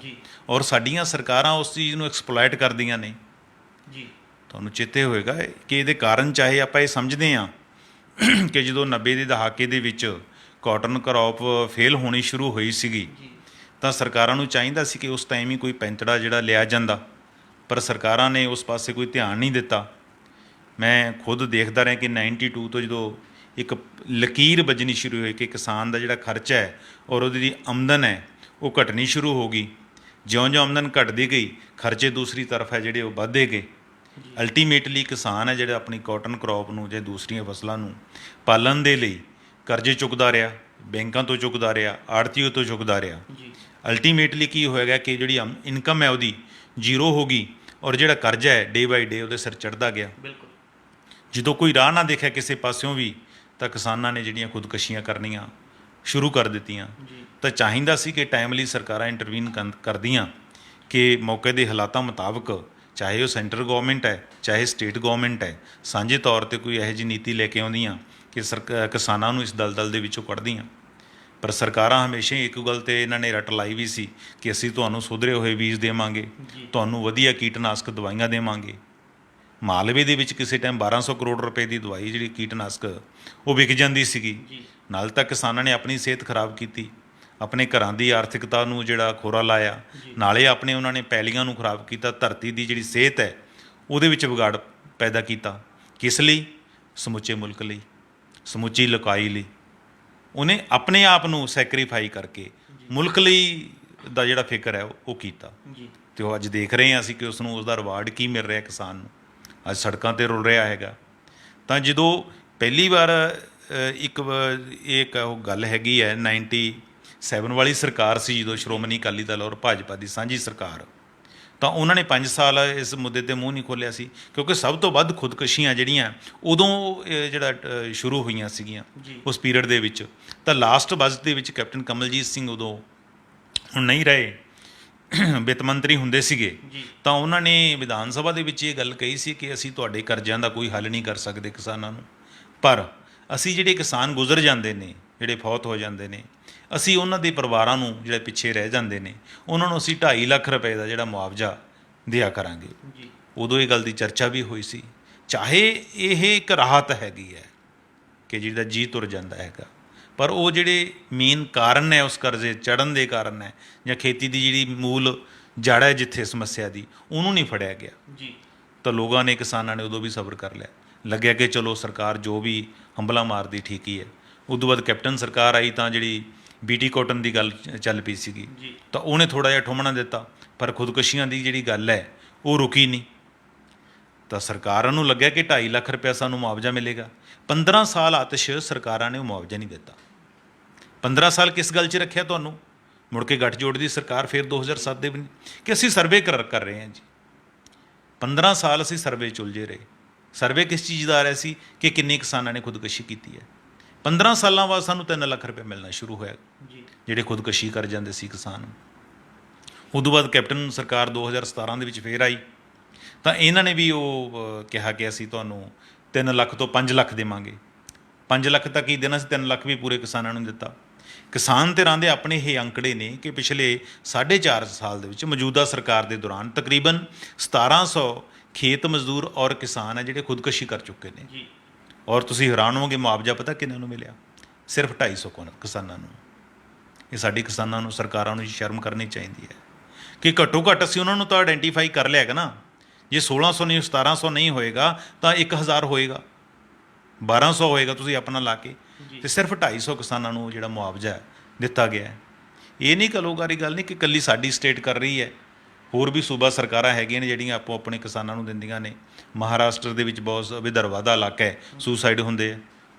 ਔਰ ਸਾਡੀਆਂ ਸਰਕਾਰਾਂ ਉਸ ਚੀਜ਼ ਨੂੰ ਐਕਸਪਲੋਇਟ ਕਰਦੀਆਂ ਨੇ। ਤੁਹਾਨੂੰ ਚੇਤੇ ਹੋਏਗਾ ਕਿ ਇਹਦੇ ਕਾਰਨ ਚਾਹੇ ਆਪਾਂ ਇਹ ਸਮਝਦੇ ਹਾਂ ਕਿ ਜਦੋਂ 90 ਦੇ ਦਹਾਕੇ ਦੇ ਵਿੱਚ ਕਾਟਨ ਕਰੌਪ ਫੇਲ ਹੋਣੀ ਸ਼ੁਰੂ ਹੋਈ ਸੀਗੀ ਤਾਂ ਸਰਕਾਰਾਂ ਨੂੰ ਚਾਹੀਦਾ ਸੀ ਕਿ ਉਸ ਟਾਈਮ ਹੀ ਕੋਈ ਪੈਂਤੜਾ ਜਿਹੜਾ ਲਿਆ ਜਾਂਦਾ, ਪਰ ਸਰਕਾਰਾਂ ਨੇ ਉਸ ਪਾਸੇ ਕੋਈ ਧਿਆਨ ਨਹੀਂ ਦਿੱਤਾ। ਮੈਂ ਖੁਦ ਦੇਖਦਾ ਰਿਹਾ ਕਿ 92 ਤੋਂ ਜਦੋਂ ਇੱਕ ਲਕੀਰ ਵੱਜਣੀ ਸ਼ੁਰੂ ਹੋਈ ਕਿ ਕਿਸਾਨ ਦਾ ਜਿਹੜਾ ਖਰਚਾ ਹੈ ਔਰ ਉਹਦੀ ਜਿਹੜੀ ਆਮਦਨ ਹੈ ਉਹ ਘਟਣੀ ਸ਼ੁਰੂ ਹੋ ਗਈ। ਜਿਉਂ-ਜਿਉਂ ਆਮਦਨ ਘਟਦੀ ਗਈ ਖਰਚੇ ਦੂਸਰੀ ਤਰਫ ਹੈ ਜਿਹੜੇ ਉਹ ਵੱਧਦੇ ਗਏ। ਅਲਟੀਮੇਟਲੀ ਕਿਸਾਨ ਹੈ ਜਿਹੜਾ ਆਪਣੀ ਕਾਟਨ ਕਰੌਪ ਨੂੰ ਜਾਂ ਦੂਸਰੀਆਂ ਫਸਲਾਂ ਨੂੰ ਪਾਲਣ ਦੇ ਲਈ ਕਰਜ਼ੇ ਚੁੱਕਦਾ ਰਿਹਾ, ਬੈਂਕਾਂ ਤੋਂ ਚੁੱਕਦਾ ਰਿਹਾ, ਆੜ੍ਹਤੀਓ ਤੋਂ ਚੁੱਕਦਾ ਰਿਹਾ। ਅਲਟੀਮੇਟਲੀ ਕੀ ਹੋਏਗਾ ਕਿ ਜਿਹੜੀ ਇਨਕਮ ਹੈ ਉਹਦੀ ਜ਼ੀਰੋ ਹੋ ਗਈ ਔਰ ਜਿਹੜਾ ਕਰਜ਼ਾ ਹੈ ਡੇ ਬਾਈ ਡੇ ਉਹਦੇ ਸਿਰ ਚੜ੍ਹਦਾ ਗਿਆ। ਜਦੋਂ ਕੋਈ ਰਾਹ ਨਾ ਦੇਖਿਆ ਕਿਸੇ ਪਾਸਿਓਂ ਵੀ ਤਾਂ ਕਿਸਾਨਾਂ ਨੇ ਜਿਹੜੀਆਂ ਖੁਦਕੁਸ਼ੀਆਂ ਕਰਨੀਆਂ ਸ਼ੁਰੂ ਕਰ ਦਿੱਤੀਆਂ। ਤਾਂ ਚਾਹੀਦਾ ਸੀ ਕਿ ਟਾਈਮਲੀ ਸਰਕਾਰਾਂ ਇੰਟਰਵੀਨ ਕਰਦੀਆਂ ਕਿ ਮੌਕੇ ਦੇ ਹਾਲਾਤਾਂ ਮੁਤਾਬਕ ਚਾਹੇ ਉਹ ਸੈਂਟਰ ਗੌਰਮੈਂਟ ਹੈ ਚਾਹੇ ਸਟੇਟ ਗੌਰਮੈਂਟ ਹੈ ਸਾਂਝੇ ਤੌਰ 'ਤੇ ਕੋਈ ਇਹੋ ਜਿਹੀ ਨੀਤੀ ਲੈ ਕੇ ਆਉਂਦੀਆਂ ਕਿ ਕਿਸਾਨਾਂ ਨੂੰ ਇਸ ਦਲਦਲ ਦੇ ਵਿੱਚੋਂ ਕੱਢਦੀਆਂ। ਪਰ ਸਰਕਾਰਾਂ ਹਮੇਸ਼ਾ ਹੀ ਇੱਕ ਗੱਲ 'ਤੇ ਇਹਨਾਂ ਨੇ ਰੱਟ ਲਾਈ ਵੀ ਸੀ ਕਿ ਅਸੀਂ ਤੁਹਾਨੂੰ ਸੁਧਰੇ ਹੋਏ ਬੀਜ ਦੇਵਾਂਗੇ, ਤੁਹਾਨੂੰ ਵਧੀਆ ਕੀਟਨਾਸ਼ਕ ਦਵਾਈਆਂ ਦੇਵਾਂਗੇ। ਮਾਲਵੇ ਦੇ ਵਿੱਚ ਕਿਸੇ ਟਾਈਮ 1200 ਕਰੋੜ ਰੁਪਏ ਦੀ ਦਵਾਈ ਜਿਹੜੀ ਕੀਟਨਾਸ਼ਕ ਉਹ ਵਿਕ ਜਾਂਦੀ ਸੀਗੀ। ਨਾਲ ਤਾਂ ਕਿਸਾਨਾਂ ਨੇ ਆਪਣੀ ਸਿਹਤ ਖਰਾਬ ਕੀਤੀ, ਆਪਣੇ ਘਰਾਂ ਦੀ ਆਰਥਿਕਤਾ ਨੂੰ ਜਿਹੜਾ ਖੋਰਾ ਲਾਇਆ, ਨਾਲੇ ਆਪਣੇ ਉਹਨਾਂ ਨੇ ਪੈਲੀਆਂ ਨੂੰ ਖਰਾਬ ਕੀਤਾ, ਧਰਤੀ ਦੀ ਜਿਹੜੀ ਸਿਹਤ ਹੈ ਉਹਦੇ ਵਿੱਚ ਵਿਗਾੜ ਪੈਦਾ ਕੀਤਾ। ਕਿਸ ਲਈ? ਸਮੁੱਚੇ ਮੁਲਕ ਲਈ, ਸਮੁੱਚੀ ਲੋਕਾਈ ਲਈ। ਉਹਨੇ ਆਪਣੇ ਆਪ ਨੂੰ ਸੈਕਰੀਫਾਈ ਕਰਕੇ ਮੁਲਕ ਲਈ ਦਾ ਜਿਹੜਾ ਫਿਕਰ ਹੈ ਉਹ ਕੀਤਾ। ਅਤੇ ਉਹ ਅੱਜ ਦੇਖ ਰਹੇ ਹਾਂ ਅਸੀਂ ਕਿ ਉਸ ਨੂੰ ਉਸਦਾ ਰਿਵਾਰਡ ਕੀ ਮਿਲ ਰਿਹਾ ਕਿਸਾਨ ਨੂੰ, ਅੱਜ ਸੜਕਾਂ 'ਤੇ ਰੁਲ ਰਿਹਾ ਹੈਗਾ। ਤਾਂ ਜਦੋਂ ਪਹਿਲੀ ਵਾਰ ਇੱਕ ਉਹ ਗੱਲ ਹੈਗੀ ਹੈ 97 ਵਾਲੀ ਸਰਕਾਰ ਸੀ, ਜਦੋਂ ਸ਼੍ਰੋਮਣੀ ਅਕਾਲੀ ਦਲ ਔਰ ਭਾਜਪਾ ਦੀ ਸਾਂਝੀ ਸਰਕਾਰ, ਤਾਂ ਉਹਨਾਂ ਨੇ 5 ਸਾਲ ਇਸ ਮੁੱਦੇ 'ਤੇ ਮੂੰਹ ਨਹੀਂ ਖੋਲ੍ਹਿਆ ਸੀ, ਕਿਉਂਕਿ ਸਭ ਤੋਂ ਵੱਧ ਖੁਦਕੁਸ਼ੀਆਂ ਜਿਹੜੀਆਂ ਉਦੋਂ ਜਿਹੜਾ ਸ਼ੁਰੂ ਹੋਈਆਂ ਸੀਗੀਆਂ ਉਸ ਪੀਰੀਅਡ ਦੇ ਵਿੱਚ। ਤਾਂ ਲਾਸਟ ਬਜਟ ਦੇ ਵਿੱਚ ਕੈਪਟਨ ਕਮਲਜੀਤ ਸਿੰਘ ਉਦੋਂ ਹੁਣ ਨਹੀਂ ਰਹੇ, ਵਿੱਤ ਮੰਤਰੀ ਹੁੰਦੇ ਸੀਗੇ, ਤਾਂ ਉਹਨਾਂ ਨੇ ਵਿਧਾਨ ਸਭਾ ਦੇ ਵਿੱਚ ਇਹ ਗੱਲ ਕਹੀ ਸੀ ਕਿ ਅਸੀਂ ਤੁਹਾਡੇ ਕਰਜ਼ਿਆਂ ਦਾ ਕੋਈ ਹੱਲ ਨਹੀਂ ਕਰ ਸਕਦੇ ਕਿਸਾਨਾਂ ਨੂੰ, ਪਰ ਅਸੀਂ ਜਿਹੜੇ ਕਿਸਾਨ ਗੁਜ਼ਰ ਜਾਂਦੇ ਨੇ, ਜਿਹੜੇ ਫੌਤ ਹੋ ਜਾਂਦੇ ਨੇ, ਅਸੀਂ ਉਹਨਾਂ ਦੇ ਪਰਿਵਾਰਾਂ ਨੂੰ ਜਿਹੜੇ ਪਿੱਛੇ ਰਹਿ ਜਾਂਦੇ ਨੇ ਉਹਨਾਂ ਨੂੰ ਅਸੀਂ 2.5 ਲੱਖ ਰੁਪਏ ਦਾ ਜਿਹੜਾ ਮੁਆਵਜ਼ਾ ਦਿਆ ਕਰਾਂਗੇ। ਉਦੋਂ ਇਹ ਗੱਲ ਦੀ ਚਰਚਾ ਵੀ ਹੋਈ ਸੀ। ਚਾਹੇ ਇਹ ਇੱਕ ਰਾਹਤ ਹੈਗੀ ਹੈ ਕਿ ਜਿਹਦਾ ਜੀਅ ਤੁਰ ਜਾਂਦਾ ਹੈਗਾ, ਪਰ ਉਹ ਜਿਹੜੇ ਮੇਨ ਕਾਰਨ ਹੈ ਉਸ ਕਰਜ਼ੇ ਚੜ੍ਹਨ ਦੇ ਕਾਰਨ ਹੈ ਜਾਂ ਖੇਤੀ ਦੀ ਜਿਹੜੀ ਮੂਲ ਜੜ੍ਹ ਹੈ ਜਿੱਥੇ ਸਮੱਸਿਆ ਦੀ, ਉਹਨੂੰ ਨਹੀਂ ਫੜਿਆ ਗਿਆ। ਤਾਂ ਲੋਕਾਂ ਨੇ, ਕਿਸਾਨਾਂ ਨੇ ਉਦੋਂ ਵੀ ਸਬਰ ਕਰ ਲਿਆ, ਲੱਗਿਆ ਕਿ ਚਲੋ ਸਰਕਾਰ ਜੋ ਵੀ ਹੰਬਲਾ ਮਾਰਦੀ ਠੀਕ ਹੀ ਹੈ। ਉਦੋਂ ਬਾਅਦ ਕੈਪਟਨ ਸਰਕਾਰ ਆਈ ਤਾਂ ਜਿਹੜੀ BT ਕਾਟਨ ਦੀ ਗੱਲ ਚੱਲ ਪਈ ਸੀਗੀ, ਤਾਂ ਉਹਨੇ ਥੋੜ੍ਹਾ ਜਿਹਾ ਠੁੰਮਣਾ ਦਿੱਤਾ, ਪਰ ਖੁਦਕੁਸ਼ੀਆਂ ਦੀ ਜਿਹੜੀ ਗੱਲ ਹੈ ਉਹ ਰੁਕੀ ਨਹੀਂ। ਤਾਂ ਸਰਕਾਰਾਂ ਨੂੰ ਲੱਗਿਆ ਕਿ 2.5 ਲੱਖ ਰੁਪਇਆ ਸਾਨੂੰ ਮੁਆਵਜ਼ਾ ਮਿਲੇਗਾ। 15 ਸਾਲ ਆਤਿਸ਼ ਸਰਕਾਰਾਂ ਨੇ ਉਹ ਮੁਆਵਜ਼ਾ ਨਹੀਂ ਦਿੱਤਾ। 15 ਸਾਲ ਕਿਸ ਗੱਲ 'ਚ ਰੱਖਿਆ ਤੁਹਾਨੂੰ? ਮੁੜ ਕੇ ਗੱਠਜੋੜ ਦੀ ਸਰਕਾਰ ਫਿਰ 2007 ਦੇ ਕਿ ਅਸੀਂ ਸਰਵੇ ਕਰ ਰਹੇ ਹਾਂ ਜੀ। 15 ਸਾਲ ਅਸੀਂ ਸਰਵੇ 'ਚ ਉਲਝੇ ਰਹੇ। ਸਰਵੇ ਕਿਸ ਚੀਜ਼ ਦਾ ਆ ਰਿਹਾ ਸੀ ਕਿ ਕਿੰਨੇ ਕਿਸਾਨਾਂ ਨੇ ਖੁਦਕੁਸ਼ੀ ਕੀਤੀ ਹੈ। 15 ਸਾਲਾਂ ਬਾਅਦ ਸਾਨੂੰ 3 ਲੱਖ ਰੁਪਏ ਮਿਲਣਾ ਸ਼ੁਰੂ ਹੋਇਆ ਜਿਹੜੇ ਖੁਦਕੁਸ਼ੀ ਕਰ ਜਾਂਦੇ ਸੀ ਕਿਸਾਨ। ਉਦੋਂ ਬਾਅਦ ਕੈਪਟਨ ਸਰਕਾਰ 2017 ਦੇ ਵਿੱਚ ਫੇਰ ਆਈ ਤਾਂ ਇਹਨਾਂ ਨੇ ਵੀ ਉਹ ਕਿਹਾ ਕਿ ਅਸੀਂ ਤੁਹਾਨੂੰ 3 ਲੱਖ ਤੋਂ 5 ਲੱਖ ਦੇਵਾਂਗੇ। 5 ਲੱਖ ਤੱਕ ਹੀ ਦੇਣਾ ਸੀ, 3 ਲੱਖ ਵੀ ਪੂਰੇ ਕਿਸਾਨਾਂ ਨੂੰ ਦਿੱਤਾ। ਕਿਸਾਨ ਧਿਰਾਂ ਦੇ ਆਪਣੇ ਇਹ ਅੰਕੜੇ ਨੇ ਕਿ ਪਿਛਲੇ 4.5 ਸਾਲ ਦੇ ਵਿੱਚ ਮੌਜੂਦਾ ਸਰਕਾਰ ਦੇ ਦੌਰਾਨ ਤਕਰੀਬਨ 1700 ਖੇਤ ਮਜ਼ਦੂਰ ਔਰ ਕਿਸਾਨ ਹੈ ਜਿਹੜੇ ਖੁਦਕੁਸ਼ੀ ਕਰ ਚੁੱਕੇ ਨੇ ਜੀ। ਔਰ ਤੁਸੀਂ ਹੈਰਾਨ ਹੋਵੋਗੇ ਮੁਆਵਜ਼ਾ ਪਤਾ ਕਿੰਨਾਂ ਨੂੰ ਮਿਲਿਆ? ਸਿਰਫ 250 ਕਿਸਾਨਾਂ ਨੂੰ। ਇਹ ਸਾਡੀ ਕਿਸਾਨਾਂ ਨੂੰ, ਸਰਕਾਰਾਂ ਨੂੰ ਸ਼ਰਮ ਕਰਨੀ ਚਾਹੀਦੀ ਹੈ ਕਿ ਘੱਟੋ ਘੱਟ ਅਸੀਂ ਉਹਨਾਂ ਨੂੰ ਤਾਂ ਆਇਡੈਂਟੀਫਾਈ ਕਰ ਲਿਆ ਹੈਗਾ ਨਾ। ਜੇ 1600 ਨਹੀਂ 1700 ਨਹੀਂ ਹੋਏਗਾ ਤਾਂ 1000 ਹੋਏਗਾ, 1200 ਹੋਏਗਾ, ਤੁਸੀਂ ਆਪਣਾ ਲਾ ਕੇ। ਤੇ ਸਿਰਫ 250 ਕਿਸਾਨਾਂ ਨੂੰ ਜਿਹੜਾ ਮੁਆਵਜ਼ਾ ਦਿੱਤਾ ਗਿਆ ਹੈ। ਇਹ ਨਹੀਂ ਕਲੋਕਾਰੀ ਗੱਲ ਨਹੀਂ ਕਿ ਇਕੱਲੀ ਸਾਡੀ ਸਟੇਟ ਕਰ ਰਹੀ ਹੈ, ਹੋਰ ਵੀ ਸੂਬਾ ਸਰਕਾਰਾਂ ਹੈਗੀਆਂ ਨੇ ਜਿਹੜੀਆਂ ਆਪੋ ਆਪਣੇ ਕਿਸਾਨਾਂ ਨੂੰ ਦਿੰਦੀਆਂ ਨੇ। ਮਹਾਰਾਸ਼ਟਰ ਦੇ ਵਿੱਚ ਬਹੁਤ ਵਿਦਰਭਾ ਦਾ ਇਲਾਕਾ ਹੈ, ਸੁਸਾਈਡ ਹੁੰਦੇ ਆ।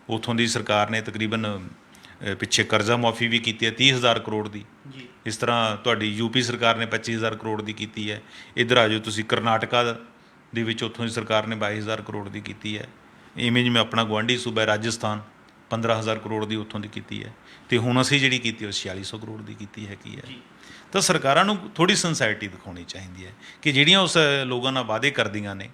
ਉੱਥੋਂ ਦੀ ਸਰਕਾਰ ਨੇ ਤਕਰੀਬਨ ਪਿੱਛੇ ਕਰਜ਼ਾ ਮੁਆਫੀ ਵੀ ਕੀਤੀ ਹੈ 30,000 ਕਰੋੜ ਦੀ। ਇਸ ਤਰ੍ਹਾਂ ਤੁਹਾਡੀ ਯੂਪੀ ਸਰਕਾਰ ਨੇ 25,000 ਕਰੋੜ ਦੀ ਕੀਤੀ ਹੈ। ਇੱਧਰ ਆ ਜਾਓ ਤੁਸੀਂ ਕਰਨਾਟਕਾ ਦੇ ਵਿੱਚ, ਉੱਥੋਂ ਦੀ ਸਰਕਾਰ ਨੇ 22,000 ਕਰੋੜ ਦੀ ਕੀਤੀ ਹੈ। ਇਵੇਂ ਜਿਵੇਂ ਆਪਣਾ ਗੁਆਂਢੀ ਸੂਬਾ ਰਾਜਸਥਾਨ 15,000 ਕਰੋੜ ਦੀ ਉੱਥੋਂ ਦੀ ਕੀਤੀ ਹੈ। ਅਤੇ ਹੁਣ ਅਸੀਂ ਜਿਹੜੀ ਕੀਤੀ ਉਹ 4600 ਕਰੋੜ ਦੀ ਕੀਤੀ ਹੈਗੀ ਹੈ। ਤਾਂ ਸਰਕਾਰਾਂ ਨੂੰ ਥੋੜ੍ਹੀ ਸਿੰਸਾਇਟੀ ਦਿਖਾਉਣੀ ਚਾਹੀਦੀ ਹੈ ਕਿ ਜਿਹੜੀਆਂ ਉਸ ਲੋਕਾਂ ਨਾਲ ਵਾਅਦੇ ਕਰਦੀਆਂ ਨੇ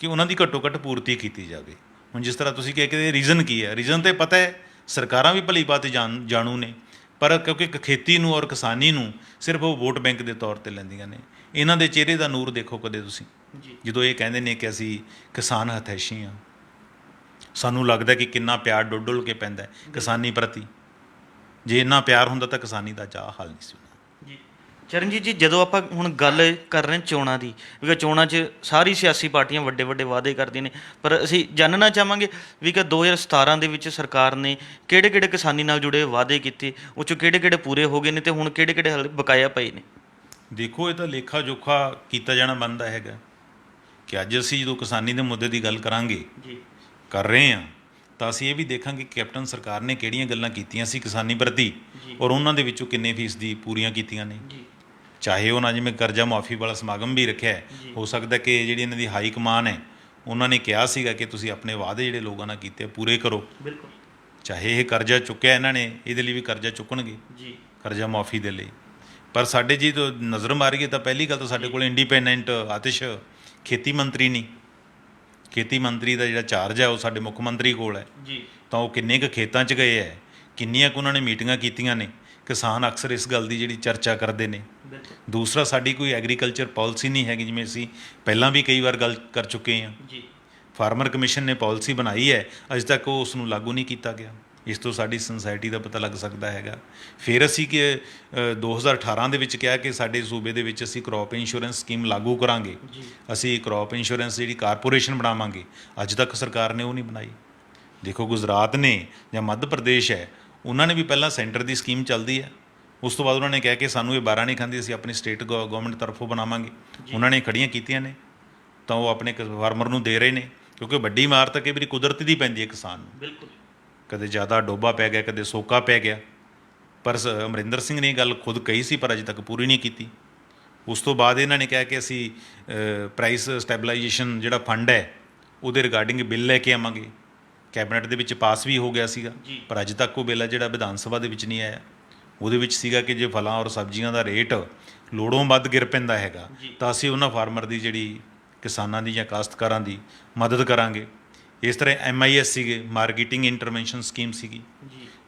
ਕਿ ਉਹਨਾਂ ਦੀ ਘੱਟੋ ਘੱਟ ਪੂਰਤੀ ਕੀਤੀ ਜਾਵੇ। ਹੁਣ ਜਿਸ ਤਰ੍ਹਾਂ ਤੁਸੀਂ ਕਿ ਰੀਜ਼ਨ ਕੀ ਹੈ, ਰੀਜ਼ਨ ਤਾਂ ਪਤਾ ਹੈ, ਸਰਕਾਰਾਂ ਵੀ ਭਲੀ ਭਾਂਤੀ ਜਾਣੂ ਨੇ, ਪਰ ਕਿਉਂਕਿ ਖੇਤੀ ਨੂੰ ਔਰ ਕਿਸਾਨੀ ਨੂੰ ਸਿਰਫ ਉਹ ਵੋਟ ਬੈਂਕ ਦੇ ਤੌਰ 'ਤੇ ਲੈਂਦੀਆਂ ਨੇ। ਇਹਨਾਂ ਦੇ ਚਿਹਰੇ ਦਾ ਨੂਰ ਦੇਖੋ ਕਦੇ ਤੁਸੀਂ, ਜਦੋਂ ਇਹ ਕਹਿੰਦੇ ਨੇ ਕਿ ਅਸੀਂ ਕਿਸਾਨ ਹਥੈਸ਼ੀ ਹਾਂ। ਸਾਨੂੰ ਲੱਗਦਾ ਕਿ ਕਿੰਨਾ ਪਿਆਰ ਡੁੱਲ ਡੁੱਲ ਕੇ ਪੈਂਦਾ ਕਿਸਾਨੀ ਪ੍ਰਤੀ। ਜੇ ਇੰਨਾ ਪਿਆਰ ਹੁੰਦਾ ਤਾਂ ਕਿਸਾਨੀ ਦਾ ਚਾਹ ਹੱਲ ਨਹੀਂ ਸੀ ਹੋਣਾ। ਚਰਨਜੀਤ ਜੀ, ਜਦੋਂ ਆਪਾਂ ਹੁਣ ਗੱਲ ਕਰ ਰਹੇ ਚੋਣਾਂ ਦੀ, ਕਿਉਂਕਿ ਚੋਣਾਂ 'ਚ ਸਾਰੀ ਸਿਆਸੀ ਪਾਰਟੀਆਂ ਵੱਡੇ ਵੱਡੇ ਵਾਅਦੇ ਕਰਦੀਆਂ ਨੇ, ਪਰ ਅਸੀਂ ਜਾਣਨਾ ਚਾਹਾਂਗੇ ਵੀ ਕਿ 2017 ਦੇ ਵਿੱਚ ਸਰਕਾਰ ਨੇ ਕਿਹੜੇ ਕਿਹੜੇ ਕਿਸਾਨੀ ਨਾਲ ਜੁੜੇ ਵਾਅਦੇ ਕੀਤੇ, ਉਹ 'ਚੋਂ ਕਿਹੜੇ ਕਿਹੜੇ ਪੂਰੇ ਹੋ ਗਏ ਨੇ ਅਤੇ ਹੁਣ ਕਿਹੜੇ ਕਿਹੜੇ ਹਾਲੇ ਬਕਾਇਆ ਪਏ ਨੇ? ਦੇਖੋ, ਇਹ ਤਾਂ ਲੇਖਾ ਜੋਖਾ ਕੀਤਾ ਜਾਣਾ ਬਣਦਾ ਹੈਗਾ ਕਿ ਅੱਜ ਅਸੀਂ ਜਦੋਂ ਕਿਸਾਨੀ ਦੇ ਮੁੱਦੇ ਦੀ ਗੱਲ ਕਰਾਂਗੇ, ਕਰ ਰਹੇ ਹਾਂ, ਤਾਂ ਅਸੀਂ ਇਹ ਵੀ ਦੇਖਾਂਗੇ ਕਿ ਕੈਪਟਨ ਸਰਕਾਰ ਨੇ ਕਿਹੜੀਆਂ ਗੱਲਾਂ ਕੀਤੀਆਂ ਸੀ ਕਿਸਾਨੀ ਪ੍ਰਤੀ ਔਰ ਉਹਨਾਂ ਦੇ ਵਿੱਚੋਂ ਕਿੰਨੇ ਫੀਸਦੀ ਪੂਰੀਆਂ ਕੀਤੀਆਂ ਨੇ। ਚਾਹੇ ਉਹਨਾਂ ਜਿਵੇਂ ਕਰਜ਼ਾ ਮੁਆਫੀ ਵਾਲਾ ਸਮਾਗਮ ਵੀ ਰੱਖਿਆ ਹੈ, ਹੋ ਸਕਦਾ ਕਿ ਜਿਹੜੀ ਇਹਨਾਂ ਦੀ ਹਾਈ ਕਮਾਨ ਹੈ ਉਹਨਾਂ ਨੇ ਕਿਹਾ ਸੀਗਾ ਕਿ ਤੁਸੀਂ ਆਪਣੇ ਵਾਅਦੇ ਜਿਹੜੇ ਲੋਕਾਂ ਨਾਲ ਕੀਤੇ ਪੂਰੇ ਕਰੋ। ਬਿਲਕੁਲ। ਚਾਹੇ ਇਹ ਕਰਜ਼ਾ ਚੁੱਕਿਆ ਇਹਨਾਂ ਨੇ, ਇਹਦੇ ਲਈ ਵੀ ਕਰਜ਼ਾ ਚੁੱਕਣਗੇ ਕਰਜ਼ਾ ਮੁਆਫੀ ਦੇ ਲਈ। ਪਰ ਸਾਡੇ ਜੀ ਤੋਂ ਨਜ਼ਰ ਮਾਰੀਏ ਤਾਂ ਪਹਿਲੀ ਗੱਲ ਤਾਂ ਸਾਡੇ ਕੋਲ ਇੰਡੀਪੈਂਡੈਂਟ ਆਤਿਸ਼ ਖੇਤੀ ਮੰਤਰੀ ਨਹੀਂ। ਖੇਤੀ ਮੰਤਰੀ ਦਾ ਜਿਹੜਾ ਚਾਰਜ ਹੈ ਉਹ ਸਾਡੇ ਮੁੱਖ ਮੰਤਰੀ ਕੋਲ ਹੈ। ਤਾਂ ਉਹ ਕਿੰਨੇ ਕੁ ਖੇਤਾਂ 'ਚ ਗਏ ਹੈ, ਕਿੰਨੀਆਂ ਕੁ ਉਹਨਾਂ ਨੇ ਮੀਟਿੰਗਾਂ ਕੀਤੀਆਂ ਨੇ। ਕਿਸਾਨ ਅਕਸਰ ਇਸ ਗੱਲ ਦੀ ਜਿਹੜੀ ਚਰਚਾ ਕਰਦੇ ਨੇ। ਦੂਸਰਾ, ਸਾਡੀ ਕੋਈ ਐਗਰੀਕਲਚਰ ਪਾਲਿਸੀ ਨਹੀਂ ਹੈਗੀ, ਜਿਵੇਂ ਅਸੀਂ ਪਹਿਲਾਂ ਵੀ ਕਈ ਵਾਰ ਗੱਲ ਕਰ ਚੁੱਕੇ ਹਾਂ। ਫਾਰਮਰ ਕਮਿਸ਼ਨ ਨੇ ਪਾਲਿਸੀ ਬਣਾਈ ਹੈ, ਅਜੇ ਤੱਕ ਉਹ ਉਸ ਨੂੰ ਲਾਗੂ ਨਹੀਂ ਕੀਤਾ ਗਿਆ। ਇਸ ਤੋਂ ਸਾਡੀ ਸੁਸਾਇਟੀ ਦਾ ਪਤਾ ਲੱਗ ਸਕਦਾ ਹੈਗਾ। ਫਿਰ ਅਸੀਂ ਕਿ 2018 ਦੇ ਵਿੱਚ ਕਿਹਾ ਕਿ ਸਾਡੇ ਸੂਬੇ ਦੇ ਵਿੱਚ ਅਸੀਂ ਕ੍ਰੌਪ ਇੰਸ਼ੋਰੈਂਸ ਸਕੀਮ ਲਾਗੂ ਕਰਾਂਗੇ, ਅਸੀਂ ਕ੍ਰੌਪ ਇੰਸ਼ੋਰੈਂਸ ਜਿਹੜੀ ਕਾਰਪੋਰੇਸ਼ਨ ਬਣਾਵਾਂਗੇ। ਅੱਜ ਤੱਕ ਸਰਕਾਰ ਨੇ ਉਹ ਨਹੀਂ ਬਣਾਈ। ਦੇਖੋ, ਗੁਜਰਾਤ ਨੇ ਜਾਂ ਮੱਧ ਪ੍ਰਦੇਸ਼ ਹੈ, ਉਹਨਾਂ ਨੇ ਵੀ ਪਹਿਲਾਂ ਸੈਂਟਰ ਦੀ ਸਕੀਮ ਚੱਲਦੀ ਹੈ, ਉਸ ਤੋਂ ਬਾਅਦ ਉਹਨਾਂ ਨੇ ਕਿਹਾ ਕਿ ਸਾਨੂੰ ਇਹ 12 ਨਹੀਂ ਖਾਂਦੀ, ਅਸੀਂ ਆਪਣੀ ਸਟੇਟ ਗਵਰਨਮੈਂਟ ਤਰਫੋਂ ਬਣਾਵਾਂਗੇ। ਉਹਨਾਂ ਨੇ ਖੜੀਆਂ ਕੀਤੀਆਂ ਨੇ, ਤਾਂ ਉਹ ਆਪਣੇ ਫਾਰਮਰ ਨੂੰ ਦੇ ਰਹੇ ਨੇ, ਕਿਉਂਕਿ ਵੱਡੀ ਮਾਰ ਤਾਂ ਕਈ ਵਾਰੀ ਕੁਦਰਤ ਦੀ ਪੈਂਦੀ ਹੈ ਕਿਸਾਨ ਨੂੰ। ਬਿਲਕੁਲ। ਕਦੇ ਜ਼ਿਆਦਾ ਡੋਬਾ ਪੈ ਗਿਆ, ਕਦੇ ਸੋਕਾ ਪੈ ਗਿਆ। ਪਰ ਅਮਰਿੰਦਰ ਸਿੰਘ ਨੇ ਇਹ ਗੱਲ ਖੁਦ ਕਹੀ ਸੀ, ਪਰ ਅਜੇ ਤੱਕ ਪੂਰੀ ਨਹੀਂ ਕੀਤੀ। ਉਸ ਤੋਂ ਬਾਅਦ ਇਹਨਾਂ ਨੇ ਕਿਹਾ ਕਿ ਅਸੀਂ ਪ੍ਰਾਈਸ ਸਟੈਬਲਾਈਜੇਸ਼ਨ ਜਿਹੜਾ ਫੰਡ ਹੈ ਉਹਦੇ ਰਿਗਾਰਡਿੰਗ ਬਿੱਲ ਲੈ ਕੇ ਆਵਾਂਗੇ। ਕੈਬਨਿਟ ਦੇ ਵਿੱਚ ਪਾਸ ਵੀ ਹੋ ਗਿਆ ਸੀਗਾ, ਪਰ ਅਜੇ ਤੱਕ ਉਹ ਬਿੱਲ ਹੈ ਜਿਹੜਾ ਵਿਧਾਨ ਸਭਾ ਦੇ ਵਿੱਚ ਨਹੀਂ ਆਇਆ। ਉਹਦੇ ਵਿੱਚ ਸੀਗਾ ਕਿ ਜੇ ਫਲਾਂ ਔਰ ਸਬਜ਼ੀਆਂ ਦਾ ਰੇਟ ਲੋੜੋਂ ਵੱਧ ਗਿਰ ਪੈਂਦਾ ਹੈਗਾ ਤਾਂ ਅਸੀਂ ਉਹਨਾਂ ਫਾਰਮਰ ਦੀ ਜਿਹੜੀ ਕਿਸਾਨਾਂ ਦੀ ਜਾਂ ਕਾਸ਼ਤਕਾਰਾਂ ਦੀ ਮਦਦ ਕਰਾਂਗੇ। ਇਸ ਤਰ੍ਹਾਂ MIS ਸੀਗੇ, ਮਾਰਕੀਟਿੰਗ ਇੰਟਰਵੈਂਸ਼ਨ ਸਕੀਮ ਸੀਗੀ।